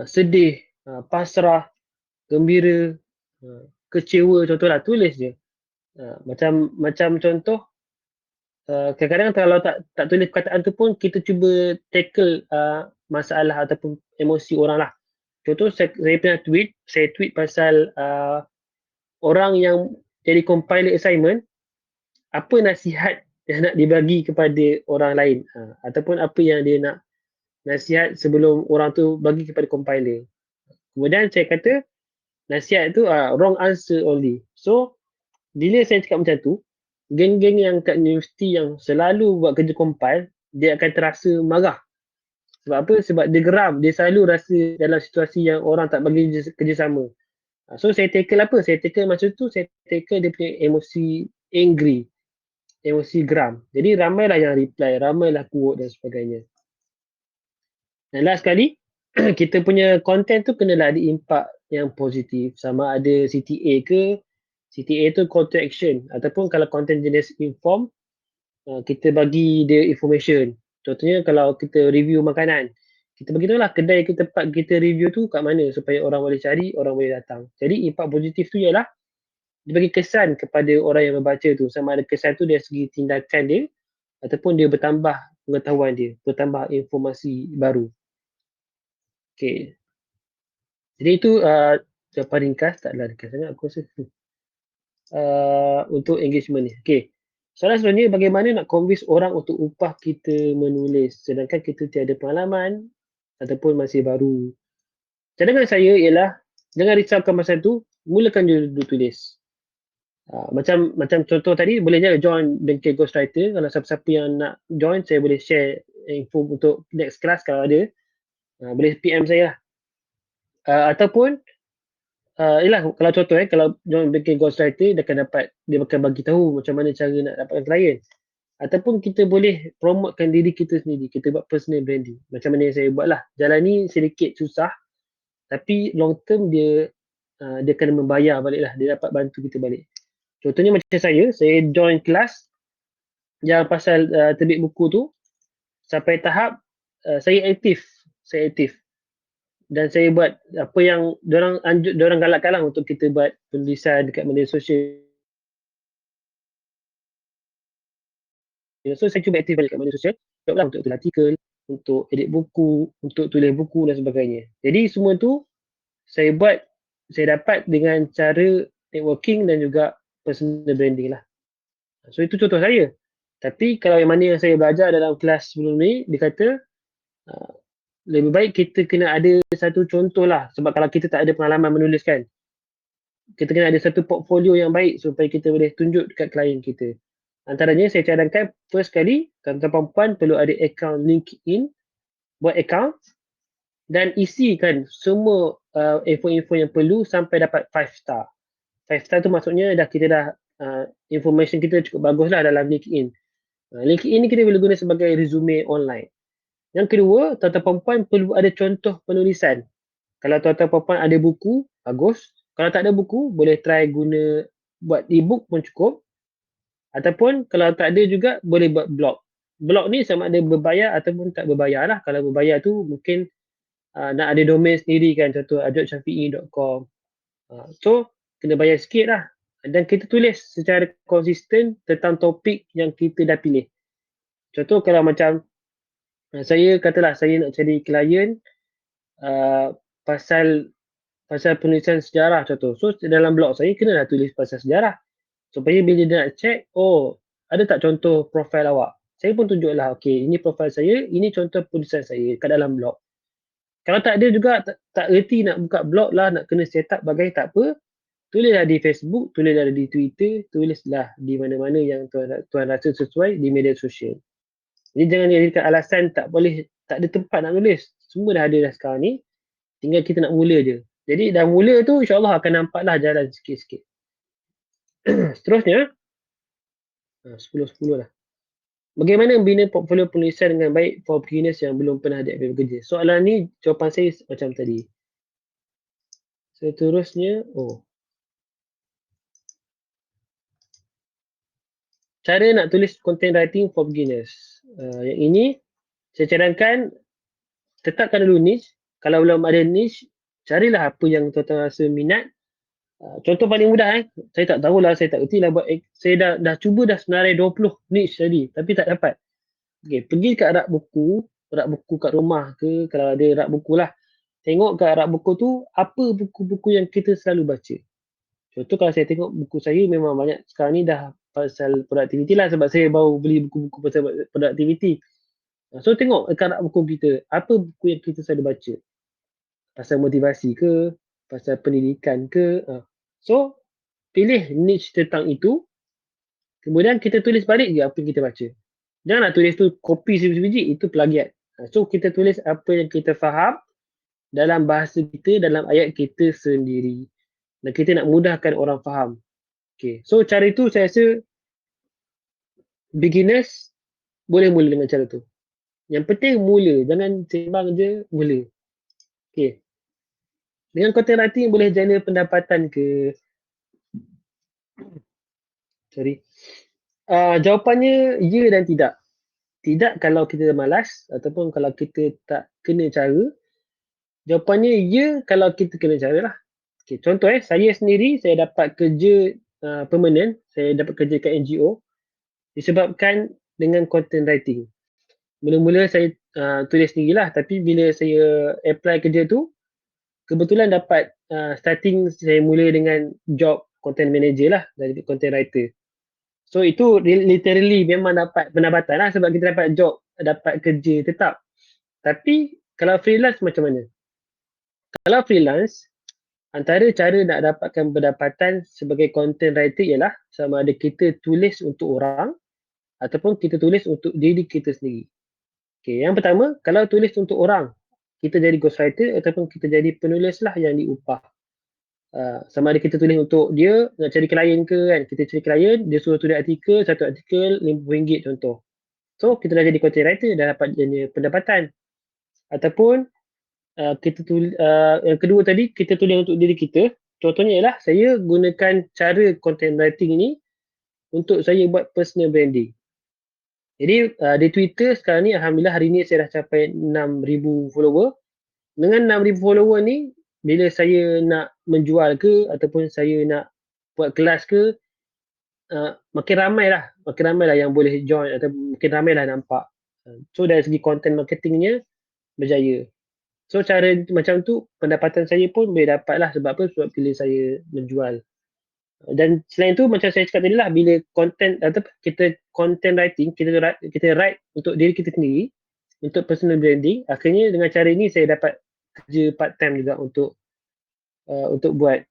Sedih, pasrah, gembira, kecewa, contohlah tulis je. Macam contoh, kadang-kadang kalau tak tulis perkataan tu pun kita cuba tackle masalah ataupun emosi orang lah. Contoh saya pernah tweet pasal orang yang jadi compiler assignment, apa nasihat yang nak dibagi kepada orang lain, ataupun apa yang dia nak nasihat sebelum orang tu bagi kepada compiler. Kemudian saya kata nasihat tu wrong answer only. So bila saya cakap macam tu, geng-geng yang kat universiti yang selalu buat kerja compile, dia akan terasa marah. Sebab apa? Sebab dia geram. Dia selalu rasa dalam situasi yang orang tak bagi kerjasama. So saya tackle apa? Saya tackle masa tu, saya tackle dia punya emosi angry. Emosi geram. Jadi ramailah yang reply, ramailah quote dan sebagainya. Dan last sekali, kita punya content tu kenalah ada impact yang positif. Sama ada CTA ke, CTA tu call to action. Ataupun kalau content jenis inform, kita bagi dia information. Contohnya kalau kita review makanan, kita beritahu lah kedai ke tempat kita review tu kat mana supaya orang boleh cari, orang boleh datang. Jadi impact positif tu ialah dia bagi kesan kepada orang yang membaca tu. Sama ada kesan tu dari segi tindakan dia ataupun dia bertambah pengetahuan dia, bertambah informasi baru. Okay. Jadi itu jawapan ringkas, taklah ringkas sangat aku rasa. Untuk engagement ni. Okay. Soalan sebenarnya bagaimana nak convince orang untuk upah kita menulis sedangkan kita tiada pengalaman ataupun masih baru. Cadangan saya ialah jangan risaukan masa tu, mulakan dulu tulis. Macam contoh tadi, boleh je join bengkel ghostwriter. Kalau siapa-siapa yang nak join, saya boleh share info untuk next class kalau ada. Boleh PM saya lah. Ataupun yelah, kalau contoh kalau join bengkel ghostwriter, dia akan bagi tahu macam mana cara nak dapatkan klien. Ataupun kita boleh promotekan diri kita sendiri, kita buat personal branding. Macam mana yang saya buat lah. Jalan ni sedikit susah, tapi long term dia kena membayar balik lah. Dia dapat bantu kita balik. Contohnya macam saya join kelas yang pasal terbit buku tu, sampai tahap saya aktif. Dan saya buat apa yang diorang galakkan lah untuk kita buat penulisan dekat media sosial. So saya cuba aktif balik kat media sosial, lah untuk tulis artikel, untuk edit buku, untuk tulis buku dan sebagainya. Jadi semua tu saya dapat dengan cara networking dan juga personal branding lah. So itu contoh saya. Tapi kalau yang mana yang saya belajar dalam kelas sebelum ni, dia kata lebih baik kita kena ada satu contoh lah. Sebab kalau kita tak ada pengalaman menulis kan, kita kena ada satu portfolio yang baik supaya kita boleh tunjuk dekat klien kita. Antaranya saya cadangkan first kali, tuan-tuan perempuan perlu ada account LinkedIn, buat account dan isikan semua info-info yang perlu sampai dapat 5 star. 5 star tu maksudnya kita dah information kita cukup bagus lah dalam LinkedIn. LinkedIn ni kita boleh guna sebagai resume online. Yang kedua, tuan-tuan perempuan perlu ada contoh penulisan. Kalau tuan-tuan perempuan ada buku, bagus. Kalau tak ada buku, boleh try guna buat e-book pun cukup. Ataupun kalau tak ada juga, boleh buat blog. Blog ni sama ada berbayar ataupun tak berbayar lah. Kalau berbayar tu mungkin nak ada domain sendiri kan. Contoh ajodsyafii.com. So, kena bayar sikit lah. Dan kita tulis secara konsisten tentang topik yang kita dah pilih. Contoh kalau macam saya katalah saya nak cari klien pasal penulisan sejarah contoh. So dalam blog saya kenalah tulis pasal sejarah. Supaya bila dia nak check, ada tak contoh profil awak? Saya pun tunjuklah, okey, ini profil saya, ini contoh penulisan saya kat dalam blog. Kalau tak ada juga, tak erti nak buka blog lah, nak kena set up bagai tak apa, tulislah di Facebook, tulislah di Twitter, tulislah di mana-mana yang tuan rasa sesuai di media sosial. Jadi jangan jadikan alasan tak ada tempat nak tulis. Semua dah ada dah sekarang ni, tinggal kita nak mula je. Jadi dah mula tu insyaAllah akan nampaklah jalan sikit-sikit. Seterusnya, 10-10 lah. Bagaimana membina portfolio penulisan dengan baik for beginners yang belum pernah diambil bekerja? Soalan ni jawapan saya macam tadi. Seterusnya, cara nak tulis content writing for beginners. Yang ini, saya cadangkan, tetapkan dulu niche. Kalau belum ada niche, carilah apa yang tuan-tuan rasa minat. Contoh paling mudah, saya tak tahulah, saya tak erti lah buat, saya dah cuba dah senarai 20 niche tadi, tapi tak dapat. Okay, pergi kat rak buku kat rumah ke, kalau ada rak buku lah. Tengok kat rak buku tu, apa buku-buku yang kita selalu baca. Contoh kalau saya tengok buku saya memang banyak sekarang ni dah pasal productivity lah, sebab saya baru beli buku-buku pasal productivity. So tengok kat rak buku kita, apa buku yang kita selalu baca. Pasal motivasi ke, pasal pendidikan ke. So, pilih niche tentang itu, kemudian kita tulis balik je apa yang kita baca. Jangan nak tulis tu kopi sebiji-biji, itu plagiat. So, kita tulis apa yang kita faham dalam bahasa kita, dalam ayat kita sendiri. Dan kita nak mudahkan orang faham. Okay. So, cara itu saya rasa beginners boleh mula dengan cara tu. Yang penting mula, jangan sembang je, mula. Okay. Dengan content writing boleh jana pendapatan ke? Jawapannya ya dan tidak. Tidak kalau kita malas ataupun kalau kita tak kena cara. Jawapannya ya kalau kita kena cara lah. Okay, contoh saya sendiri saya dapat kerja permanent, saya dapat kerja kat NGO disebabkan dengan content writing. Mula-mula saya tulis sendirilah, tapi bila saya apply kerja tu, kebetulan dapat starting saya mula dengan job content manager lah, dari content writer. So itu literally memang dapat pendapatan lah sebab kita dapat job, dapat kerja tetap. Tapi kalau freelance macam mana? Kalau freelance, Antara cara nak dapatkan pendapatan sebagai content writer ialah sama ada kita tulis untuk orang ataupun kita tulis untuk diri kita sendiri. Okay, yang pertama, kalau tulis untuk orang, kita jadi ghostwriter ataupun kita jadi penulis lah yang diupah. Sama ada kita tulis untuk dia, nak cari klien ke kan. Kita cari klien, dia suruh tulis artikel, satu artikel RM50 contoh. So, kita dah jadi content writer, dah dapat jenis pendapatan. Ataupun, yang kedua tadi, kita tulis untuk diri kita. Contohnya ialah, saya gunakan cara content writing ini untuk saya buat personal branding. Jadi, di Twitter sekarang ni, Alhamdulillah hari ni saya dah capai 6,000 follower. Dengan 6,000 follower ni, bila saya nak menjual ke ataupun saya nak buat kelas ke, makin ramai lah yang boleh join atau makin ramai lah nampak. So dari segi content marketingnya berjaya. So cara macam tu pendapatan saya pun boleh dapat lah sebab apa? Sebab bila saya menjual. Dan selain tu macam saya cakap tadi lah, bila content atau kita content writing, kita write untuk diri kita sendiri, untuk personal branding, akhirnya dengan cara ini saya dapat kerja part time juga untuk buat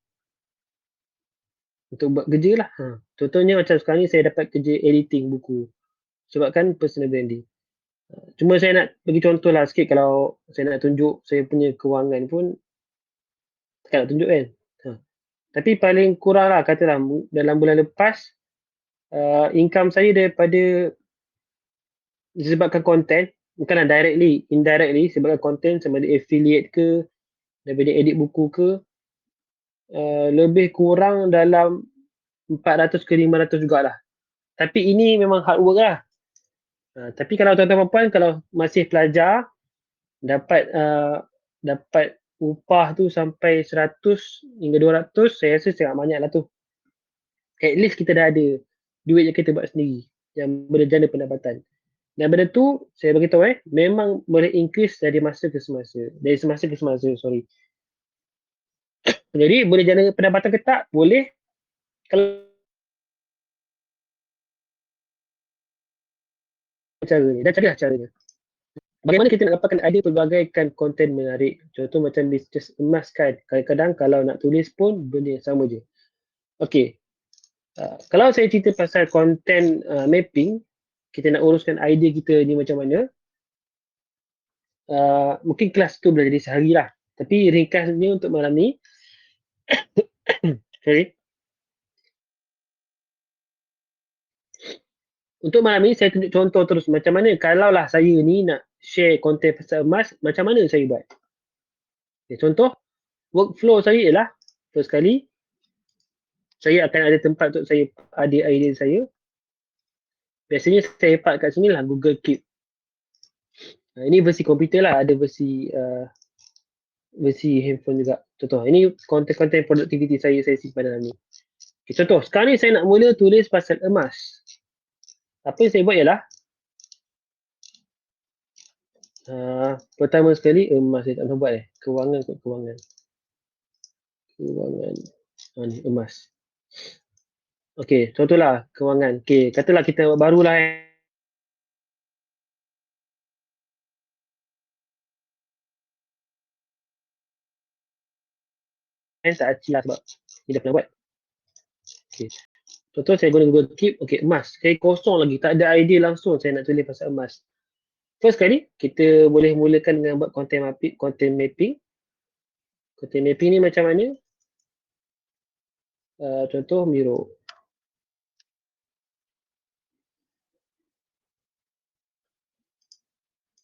kerja lah. Contohnya macam sekarang ni saya dapat kerja editing buku sebabkan personal branding. Cuma saya nak bagi contoh lah sikit kalau saya nak tunjuk saya punya kewangan pun takkan nak tunjuk kan. Tapi paling kurang lah katalah dalam bulan lepas income saya daripada disebabkan content, bukanlah directly, indirectly sebabkan content sama ada affiliate ke, daripada edit buku ke, lebih kurang dalam 400 ke 500 jugalah. Tapi ini memang hard work lah. Tapi kalau tuan-tuan puan kalau masih pelajar dapat upah tu sampai 100 hingga 200, saya rasa sangat banyak lah tu. At least kita dah ada duit yang kita buat sendiri yang berjana pendapatan. Dan benda tu saya beritahu memang boleh increase dari masa ke semasa. Dari semasa ke semasa, sorry. Jadi boleh jana pendapatan ke tak? Boleh. Kalau caranya, dah carilah caranya. Bagaimana kita nak dapatkan idea pelbagaikan konten menarik? Contoh macam bisnes emas kan. Kadang-kadang kalau nak tulis pun benda yang sama je. Okey. Kalau saya cerita pasal content mapping, kita nak uruskan idea kita ni macam mana, mungkin kelas tu boleh jadi sehari lah. Tapi ringkasnya untuk malam ni, sorry. Untuk malam ni saya tunjuk contoh terus macam mana kalau lah saya ni nak share konten pasal emas, macam mana saya buat. Okay, contoh, workflow saya ialah, first kali, saya akan ada tempat untuk saya ada idea saya. Biasanya saya part kat sini lah Google Keep. Ini versi komputer lah, ada versi handphone juga. Contoh, ini konten-konten productivity saya simpan dalam ni. Okay, contoh, sekarang ni saya nak mula tulis pasal emas. Apa yang saya buat ialah, pertama sekali emas saya tak pernah buat kewangan. Ni emas. Okey, contohlah kewangan. Okey, katalah kita barulah tak aci lah sebab dia dah pernah buat. Okey. Contoh saya guna Google Keep, okey emas. Saya kosong lagi, tak ada idea langsung saya nak tulis pasal emas. First kali, kita boleh mulakan dengan buat content mapping. Content mapping ni macam mana? Contoh Miro.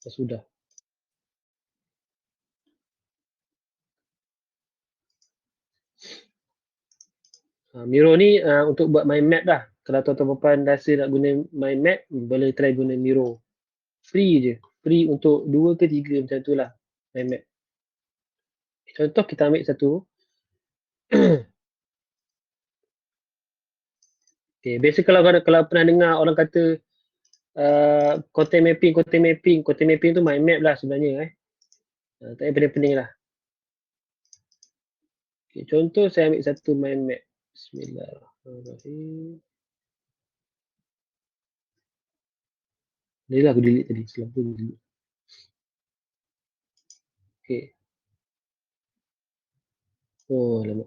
Sudah. Miro ni untuk buat mind map lah. Kalau tuan-tuan puan rasa nak guna mind map, boleh try guna Miro. Free je. Free untuk 2 ke 3 macam tu lah mind map. Contoh kita ambil satu. Okay, biasa kalau pernah dengar orang kata content mapping tu mind map lah sebenarnya. Tak payah pening-pening lah. Okay, contoh saya ambil satu mind map. Bismillahirrahmanirrahim. Ni lah aku delete tadi. Selalu delete. Okay. Oh, lama.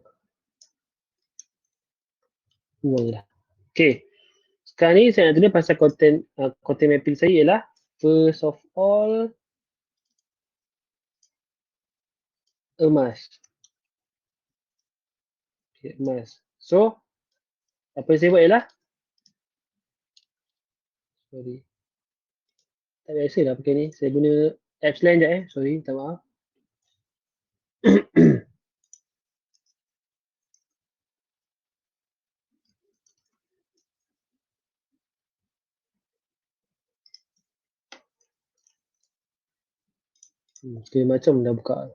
Buang je lah. Okay. Sekarang ni saya nak tulis pasal content mapping saya ialah first of all emas. Okay, emas. So, apa yang saya buat ialah sorry. Tak biasa lah pakai ni. Saya guna apps lain sekejap Sorry, minta maaf. Segala macam dah buka.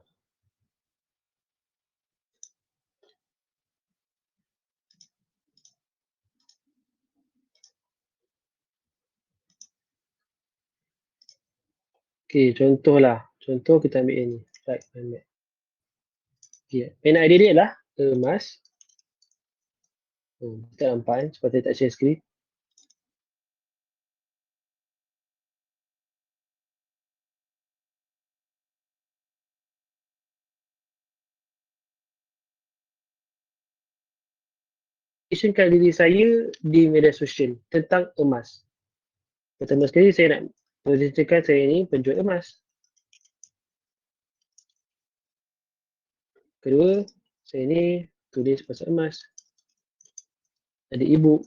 Okay, contoh lah. Contoh kita ambil yang ni. Right, ambil. Okay. Main idea dia adalah emas. Tak nampak sebab saya tak share screen. Positionkan diri saya di media sosial tentang emas. Pertama sekali saya nak positionkan saya ni penjual emas. Kedua, saya ni tulis pasal emas. Ada ibu.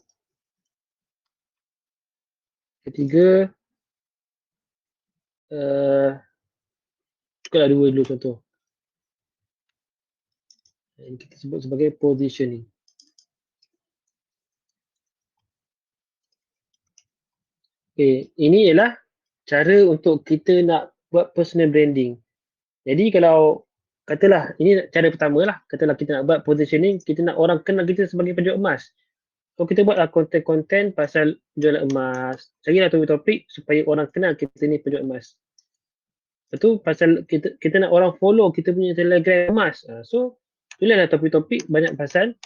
Ketiga, cukuplah dua dulu contoh. Yang kita sebut sebagai positioning. Okay, ini ialah cara untuk kita nak buat personal branding. Jadi kalau katalah ini cara pertama lah, katalah kita nak buat positioning, kita nak orang kenal kita sebagai penjual emas. So kita buatlah konten-konten pasal jual emas. Carilah topik-topik supaya orang kenal kita ni penjual emas. Lepas tu pasal kita nak orang follow kita punya Telegram emas. So tulislah topik-topik banyak pasal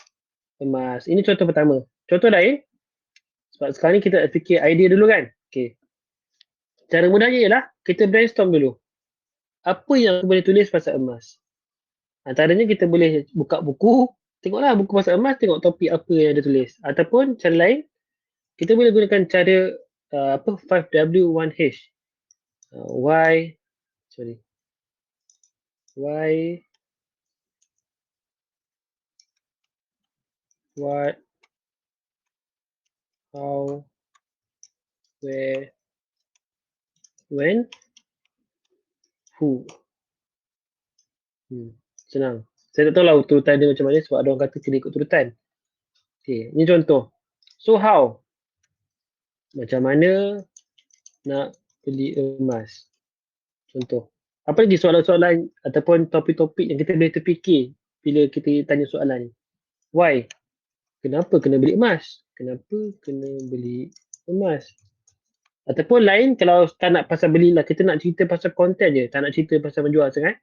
emas. Ini contoh pertama. Contoh lain, sebab sekarang ni kita fikir idea dulu kan. Okay. Cara mudahnya ialah kita brainstorm dulu. Apa yang boleh tulis pasal emas? Antaranya kita boleh buka buku, tengoklah buku pasal emas, tengok topik apa yang ada tulis. Ataupun cara lain, kita boleh gunakan cara 5W1H. Why, what, how, where, when, who. Senang. Saya tak tahu lah urutan dia macam mana sebab ada orang kata kena ikut urutan. Okay, ni contoh. So how? Macam mana nak beli emas? Contoh. Apa lagi soalan-soalan ataupun topik-topik yang kita boleh terfikir bila kita tanya soalan ni? Why? Kenapa kena beli emas? Kenapa kena beli emas? Ataupun lain kalau tak nak pasal belilah, kita nak cerita pasal konten je, tak nak cerita pasal menjual sangat.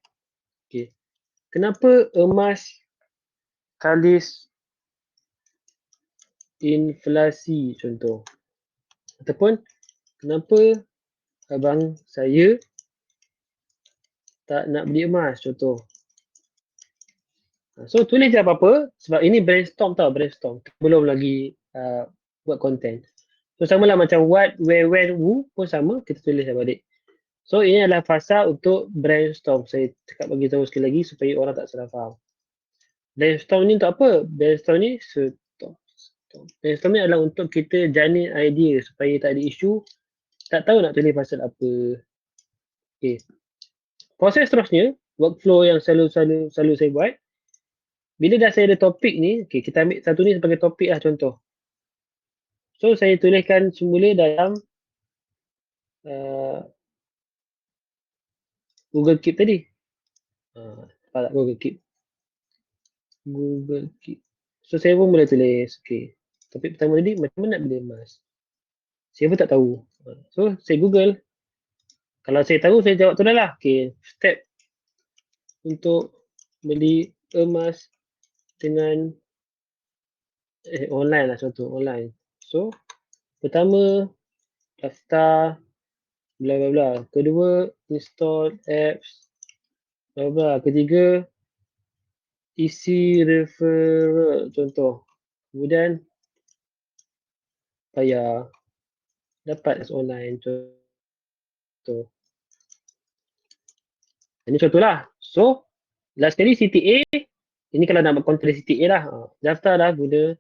Okay. Kenapa emas kalis inflasi contoh? Ataupun kenapa abang saya tak nak beli emas contoh? So tulis je apa-apa sebab ini brainstorm tau, brainstorm. Belum lagi buat konten. So samalah macam what, where, when, who pun sama, kita tulis balik. So ini adalah fasa untuk brainstorm. Saya cakap bagi tahu sekali lagi supaya orang tak salah faham. Brainstorm ni untuk apa? Brainstorm ni brainstorm ni adalah untuk kita janin idea supaya tak ada isu, tak tahu nak tulis pasal apa. Okay. Proses seterusnya, workflow yang selalu saya buat, bila dah saya ada topik ni, okay, kita ambil satu ni sebagai topik lah contoh. So saya tuliskan semula dalam Google Keep tadi. Tak Google Keep. Google Keep. So saya pun boleh tulis, okay. Topik pertama tadi, macam mana nak beli emas? Saya pun tak tahu. So saya Google. Kalau saya tahu, saya jawab tu dah lah. Okay, step untuk beli emas dengan online lah contoh, online. So, pertama, daftar, bla bla bla. Kedua, install apps, bla bla. Ketiga, isi referral contoh. Kemudian bayar, dapat online contoh. Ini contohlah. So, last kali CTA, ini kalau nak buat konten CTA lah. Daftar lah guna,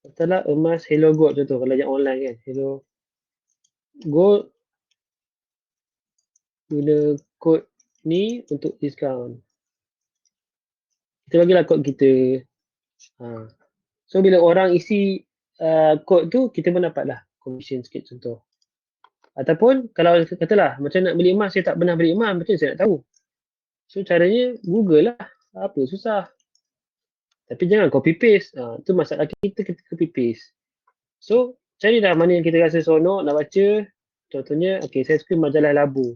daftarlah emas Hello Gold contoh. Kalau yang online kan. Hello Gold, guna kod ni untuk diskaun. Kita bagilah kod kita. So, bila orang isi kod tu, kita pun dapatlah commission sikit contoh. Ataupun kalau katalah macam nak beli emas, saya tak pernah beli emas, macam saya nak tahu. So caranya Google lah. Apa susah. Tapi jangan copy paste. Tu masalah kita copy paste. So carilah mana yang kita rasa seronok nak baca. Contohnya, okay, saya suka majalah Labu.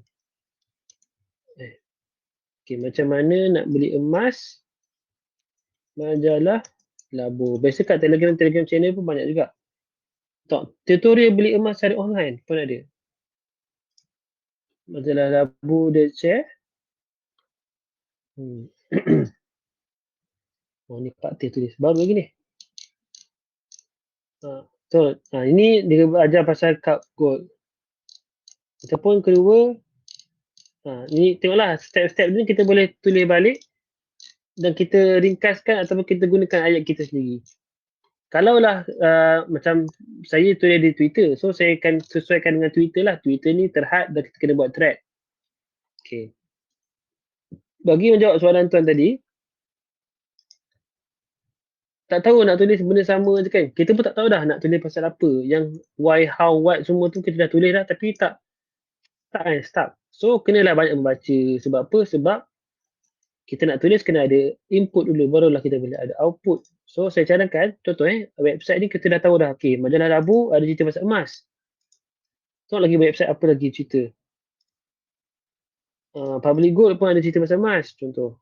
Okay, macam mana nak beli emas majalah Labu. Biasa kat Telegram channel pun banyak juga. Tutorial beli emas secara online pun ada. Majalah Labu dia share. Oh, ni Pak Teh tulis. Baru lagi ni. So, ini dia ajar pasal cup gold. Ataupun kedua, ni tengoklah step-step ni kita boleh tulis balik dan kita ringkaskan ataupun kita gunakan ayat kita sendiri. Kalaulah macam saya tulis di Twitter, so saya akan sesuaikan dengan Twitter lah. Twitter ni terhad dan kita kena buat thread. Okay. Bagi menjawab soalan tuan tadi, tak tahu nak tulis benda sama je kan. Kita pun tak tahu dah nak tulis pasal apa. Yang why, how, what semua tu kita dah tulis dah tapi tak stuck. So kenalah banyak membaca. Sebab apa? Sebab kita nak tulis kena ada input dulu barulah kita boleh ada output. So saya cadangkan contoh website ni kita dah tahu dah. Okey, majalah Labu ada cerita pasal emas. Tengok lagi website apa lagi cerita. Public Gold pun ada cerita pasal emas contoh.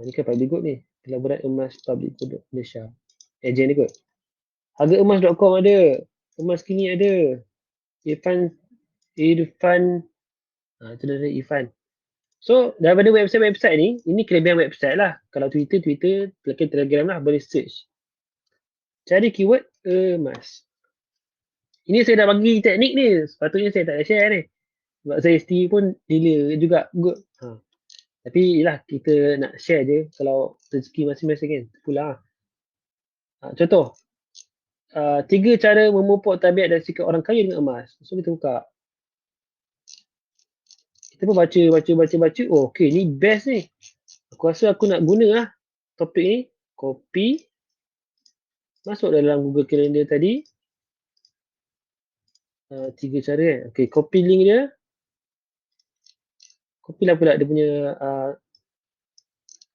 Ni kan Public Gold ni. Pelaburan Emas Public Gold Malaysia. Ejen ni kot. Hargaemas.com ada. Emas kini ada. Irfan. Itu dah ada Irfan. So, daripada website-website ni, ini kelebihan website lah. Kalau Twitter, Telegram lah, boleh search. Cari keyword emas. Ini saya dah bagi teknik ni. Sepatutnya saya tak share ni. Sebab saya sendiri pun dealer juga. Good. Tapi yelah, kita nak share je. Kalau rezeki masing-masing kan. Pulang. Contoh. 3 cara memupuk tabiat dan sikap orang kaya dengan emas. So, kita buka. Kita pun baca. Oh, okay. Ni best ni. Aku rasa aku nak guna lah topik ni. Copy. Masuk dalam Google Calendar tadi. 3 cara kan. Okay, copy link dia. Copy lah pula dia punya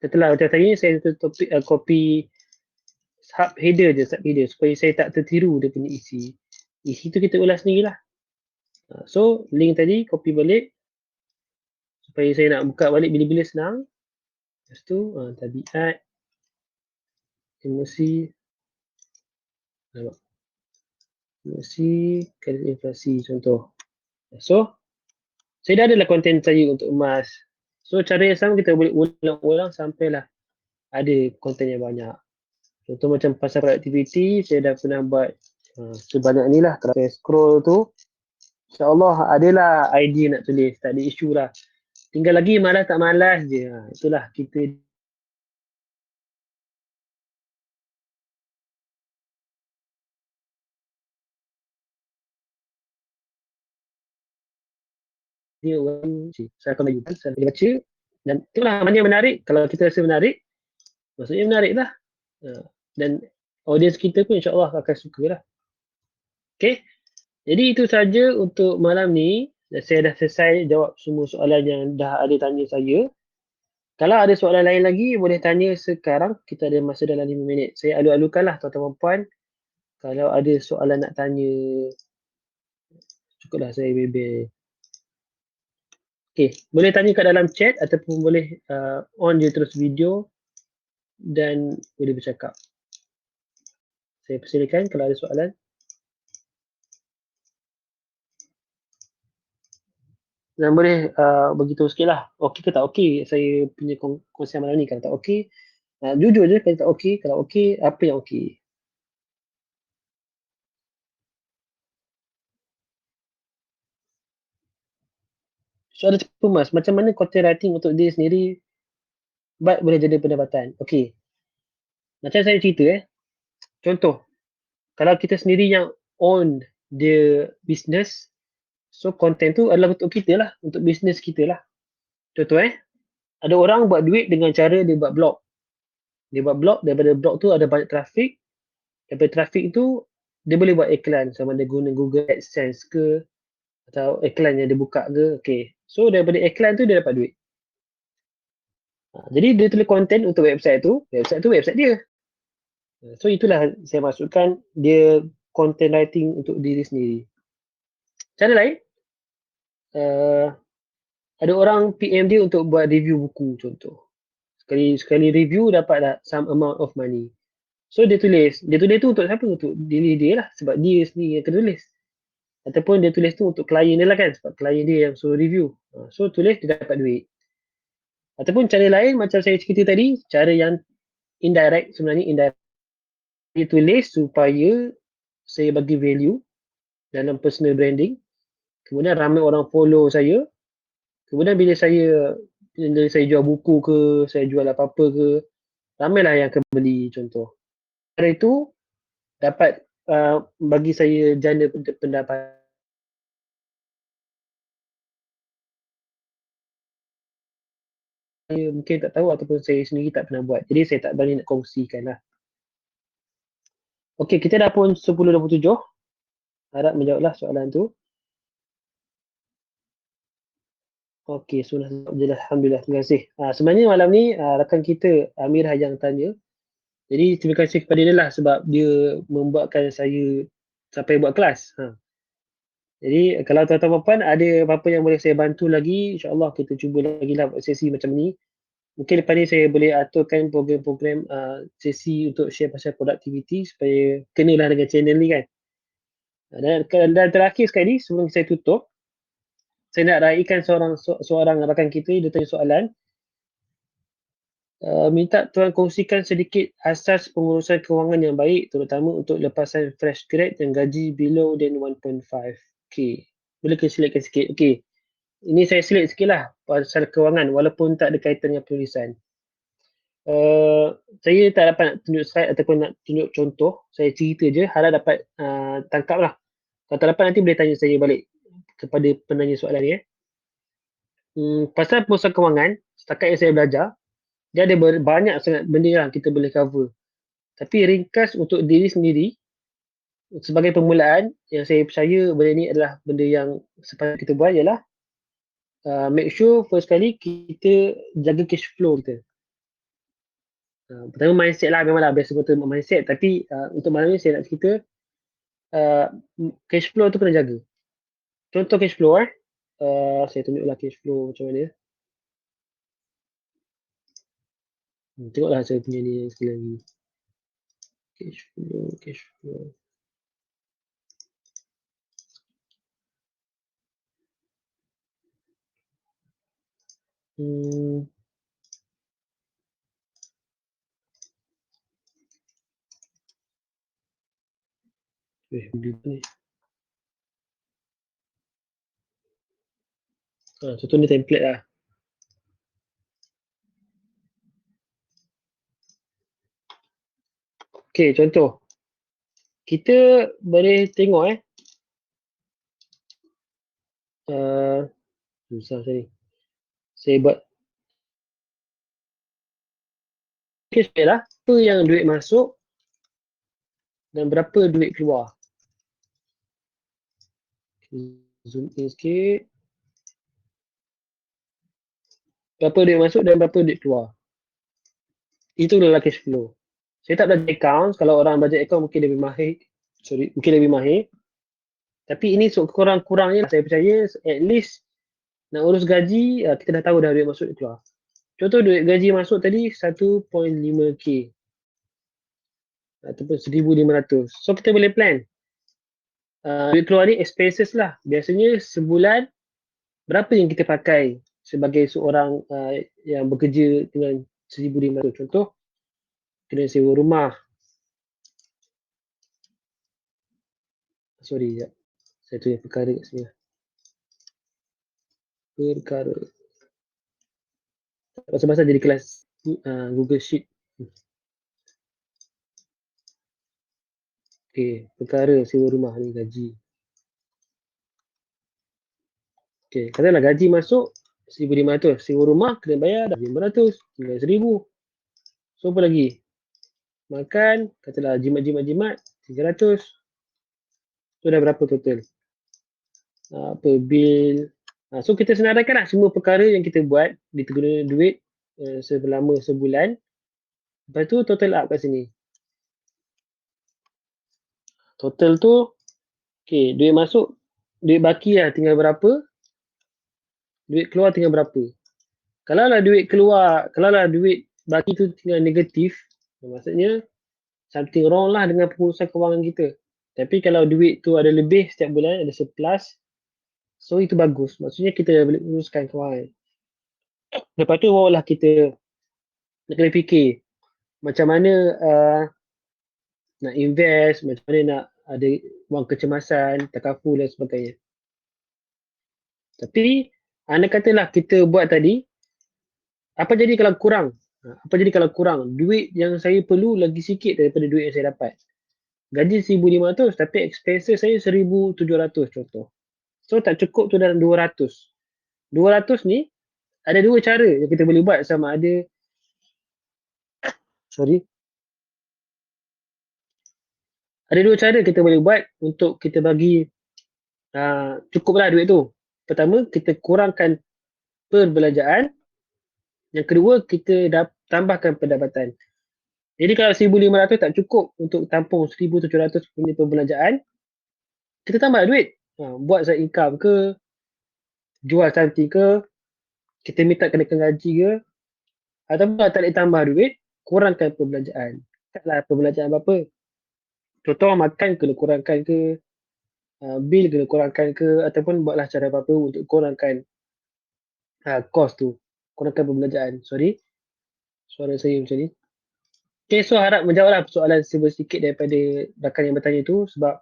setelah macam tadi ni saya topik copy sub header supaya saya tak tertiru dia punya isi. Isi tu kita ulas sendiri lah. So link tadi copy balik supaya saya nak buka balik bila-bila senang. Lepas tu tabiat emosi kredit inflasi contoh. So saya dah adalah konten saya untuk emas. So cara yang sama kita boleh ulang-ulang sampailah ada konten yang banyak. Contoh macam pasal productivity, saya dah pernah buat sebanyak ni lah. Kalau saya scroll tu, insyaAllah adalah idea nak tulis. Tak ada isu lah. Tinggal lagi malas tak malas je. Itulah kita ni orang saya akan bagi saya baca dan itulah mana yang menarik. Kalau kita rasa menarik, maksudnya menarik lah. Dan audience kita pun insyaAllah akan suka lah. Okay. Jadi itu saja untuk malam ni. Saya dah selesai jawab semua soalan yang dah ada tanya saya. Kalau ada soalan lain lagi, boleh tanya sekarang. Kita ada masa dalam 5 minit. Saya alu-alukan lah tuan-tuan dan puan. Kalau ada soalan nak tanya, cukuplah saya bebel. Okay, boleh tanya kat dalam chat ataupun boleh on je terus video dan boleh bercakap. Saya persilakan kalau ada soalan. Dan boleh beritahu sikit lah, okey ke tak okey saya punya kongsian malam ni. Kalau tak okey, jujur je kalau tak okey, kalau okey, apa yang okey. Soalan cepat mas, macam mana content writing untuk diri sendiri boleh jadi pendapatan? Okey, macam saya cerita contoh, kalau kita sendiri yang own the business, so content tu adalah untuk kita lah, untuk business kita lah. Contoh ada orang buat duit dengan cara dia buat blog. Dia buat blog, daripada blog tu ada banyak traffic, daripada traffic tu dia boleh buat iklan sama ada guna Google AdSense ke atau iklan yang dia buka ke. Okay. So daripada iklan tu dia dapat duit. Jadi dia tulis konten untuk website tu website dia. So itulah saya masukkan dia content writing untuk diri sendiri. Cara lain, uh, ada orang PM dia untuk buat review buku contoh. Sekali review dapat some amount of money. So dia tulis tu untuk siapa? Untuk diri dia lah, sebab dia sendiri yang kena tulis. Ataupun dia tulis tu untuk klien dia lah kan, sebab klien dia yang suruh review. So tulis dia dapat duit. Ataupun cara lain macam saya cerita tadi, cara yang indirect, sebenarnya indirect. Dia tulis supaya saya bagi value dalam personal branding. Kemudian ramai orang follow saya. Kemudian bila saya jual buku ke, saya jual apa-apa ke, ramailah yang akan beli contoh. Cara itu dapat bagi saya jana pendapat. Saya mungkin tak tahu ataupun saya sendiri tak pernah buat. Jadi saya tak berani nak kongsikan lah. Okey, kita dah pun 10.27. Harap menjawablah soalan tu. Okey, sudah Alhamdulillah. Terima kasih. Sebenarnya malam ni rakan kita Amirah yang tanya. Jadi terima kasih kepada dia lah sebab dia membuatkan saya sampai buat kelas. Jadi kalau tuan-tuan puan ada apa-apa yang boleh saya bantu lagi, insyaAllah kita cuba lagi lah buat sesi macam ni. Mungkin lepas ni saya boleh aturkan program-program sesi untuk share pasal productivity supaya kenalah dengan channel ni kan. Dan terakhir sekali sebelum saya tutup, saya nak raikan seorang rakan kita, dia tanya soalan. Minta tuan kongsikan sedikit asas pengurusan kewangan yang baik terutama untuk lepasan fresh grad yang gaji below than 1.5. Okay. Boleh ke silakan sikit? Okay. Ini saya selit sikit lah pasal kewangan walaupun tak ada kaitan dengan penulisan. Saya tak dapat nak tunjuk slide ataupun nak tunjuk contoh. Saya cerita je, harap dapat tangkap lah. Kalau tak dapat nanti boleh tanya saya balik kepada penanya soalan ni. Pasal pengurusan kewangan, setakat yang saya belajar, dia ada banyak sangat benda yang kita boleh cover. Tapi ringkas untuk diri sendiri, sebagai permulaan, yang saya percaya benda ni adalah benda yang sepatutnya kita buat ialah make sure first kali kita jaga cash flow kita. Pertama mindset lah, memanglah biasa betul mindset, tapi untuk malam ni saya nak cerita cash flow tu kena jaga. Contoh cash flow saya tunjuklah cash flow macam mana. Tengoklah saya punya ni sekali lagi. Cash flow. Ni. Contoh ni template lah. Okay, contoh. Kita boleh tengok susah saya ni. Saya buat cash flow lah. Apa yang duit masuk dan berapa duit keluar. Zoom in sikit. Berapa duit masuk dan berapa duit keluar. Itu adalah cash flow. Saya tak belajar account. Kalau orang belajar account mungkin lebih mahir. Mungkin lebih mahir. Tapi ini kurang-kurangnya saya percaya at least nak urus gaji, kita dah tahu dah duit masuk duit keluar. Contoh duit gaji masuk tadi 1.5k ataupun 1,500. So kita boleh plan. Duit keluar ni expenses lah. Biasanya sebulan berapa yang kita pakai sebagai seorang yang bekerja dengan 1,500. Contoh, kena sewa rumah. Sorry, sekejap. Saya tulis perkara kat sini. Perkara. Pasal-pasal jadi kelas Google Sheet. Okay, perkara sewa rumah ni gaji. Okay, katakanlah gaji masuk 1,500. Sewa rumah kena bayar dah 500. Tinggal 1,000. So, apa lagi? Makan, katalah jimat-jimat 300. So, dah berapa total? Apa, bil. So, kita senaraikan lah semua perkara yang kita buat. Diguna duit selama sebulan. Lepas tu, total up kat sini. Total tu, okay, duit masuk, duit baki lah tinggal berapa, duit keluar tinggal berapa. Kalau lah duit keluar, kalau lah duit baki tu tinggal negatif, maksudnya something wrong lah dengan pengurusan kewangan kita. Tapi kalau duit tu ada lebih setiap bulan, ada surplus, so itu bagus. Maksudnya kita boleh uruskan kewangan. Lepas tu barulah kita nak kena fikir macam mana nak invest, macam mana nak ada wang kecemasan, takaful dan sebagainya. Tapi anda katalah kita buat tadi, apa jadi kalau kurang? Apa jadi kalau kurang? Duit yang saya perlu lagi sikit daripada duit yang saya dapat. Gaji 1,500 tapi expenses saya 1,700 contoh. So tak cukup tu dalam 200. 200 ni ada dua cara yang kita boleh buat, sama ada ada dua cara kita boleh buat untuk kita bagi cukuplah duit tu. Pertama, kita kurangkan perbelanjaan. Yang kedua, kita tambahkan pendapatan. Jadi kalau 1,500 tak cukup untuk tampung 1,700 punya perbelanjaan, kita tambah duit. Buat side income ke, jual something ke, kita minta kenaikan gaji ke, ataupun tak boleh tambah duit, kurangkan perbelanjaan. Taklah perbelanjaan apa-apa. Contoh makan kena kurangkan ke, bil kena kurangkan ke, ataupun buatlah cara apa-apa untuk kurangkan kos tu. Kurangkan perbelanjaan. Sorry, suara saya macam ni. Okay, so harap menjawablah soalan sedikit daripada rakan yang bertanya tu, sebab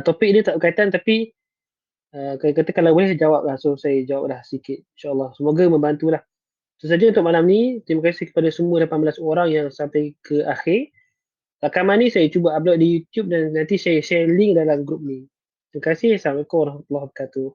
topik dia tak berkaitan, tapi kata kalau boleh jawab lah. So saya jawab dah sikit, insyaAllah. Semoga membantulah. Itu saja untuk malam ni. Terima kasih kepada semua 18 orang yang sampai ke akhir. Rakaman ni saya cuba upload di YouTube dan nanti saya share link dalam grup ni. Terima kasih. Assalamualaikum warahmatullahi wabarakatuh.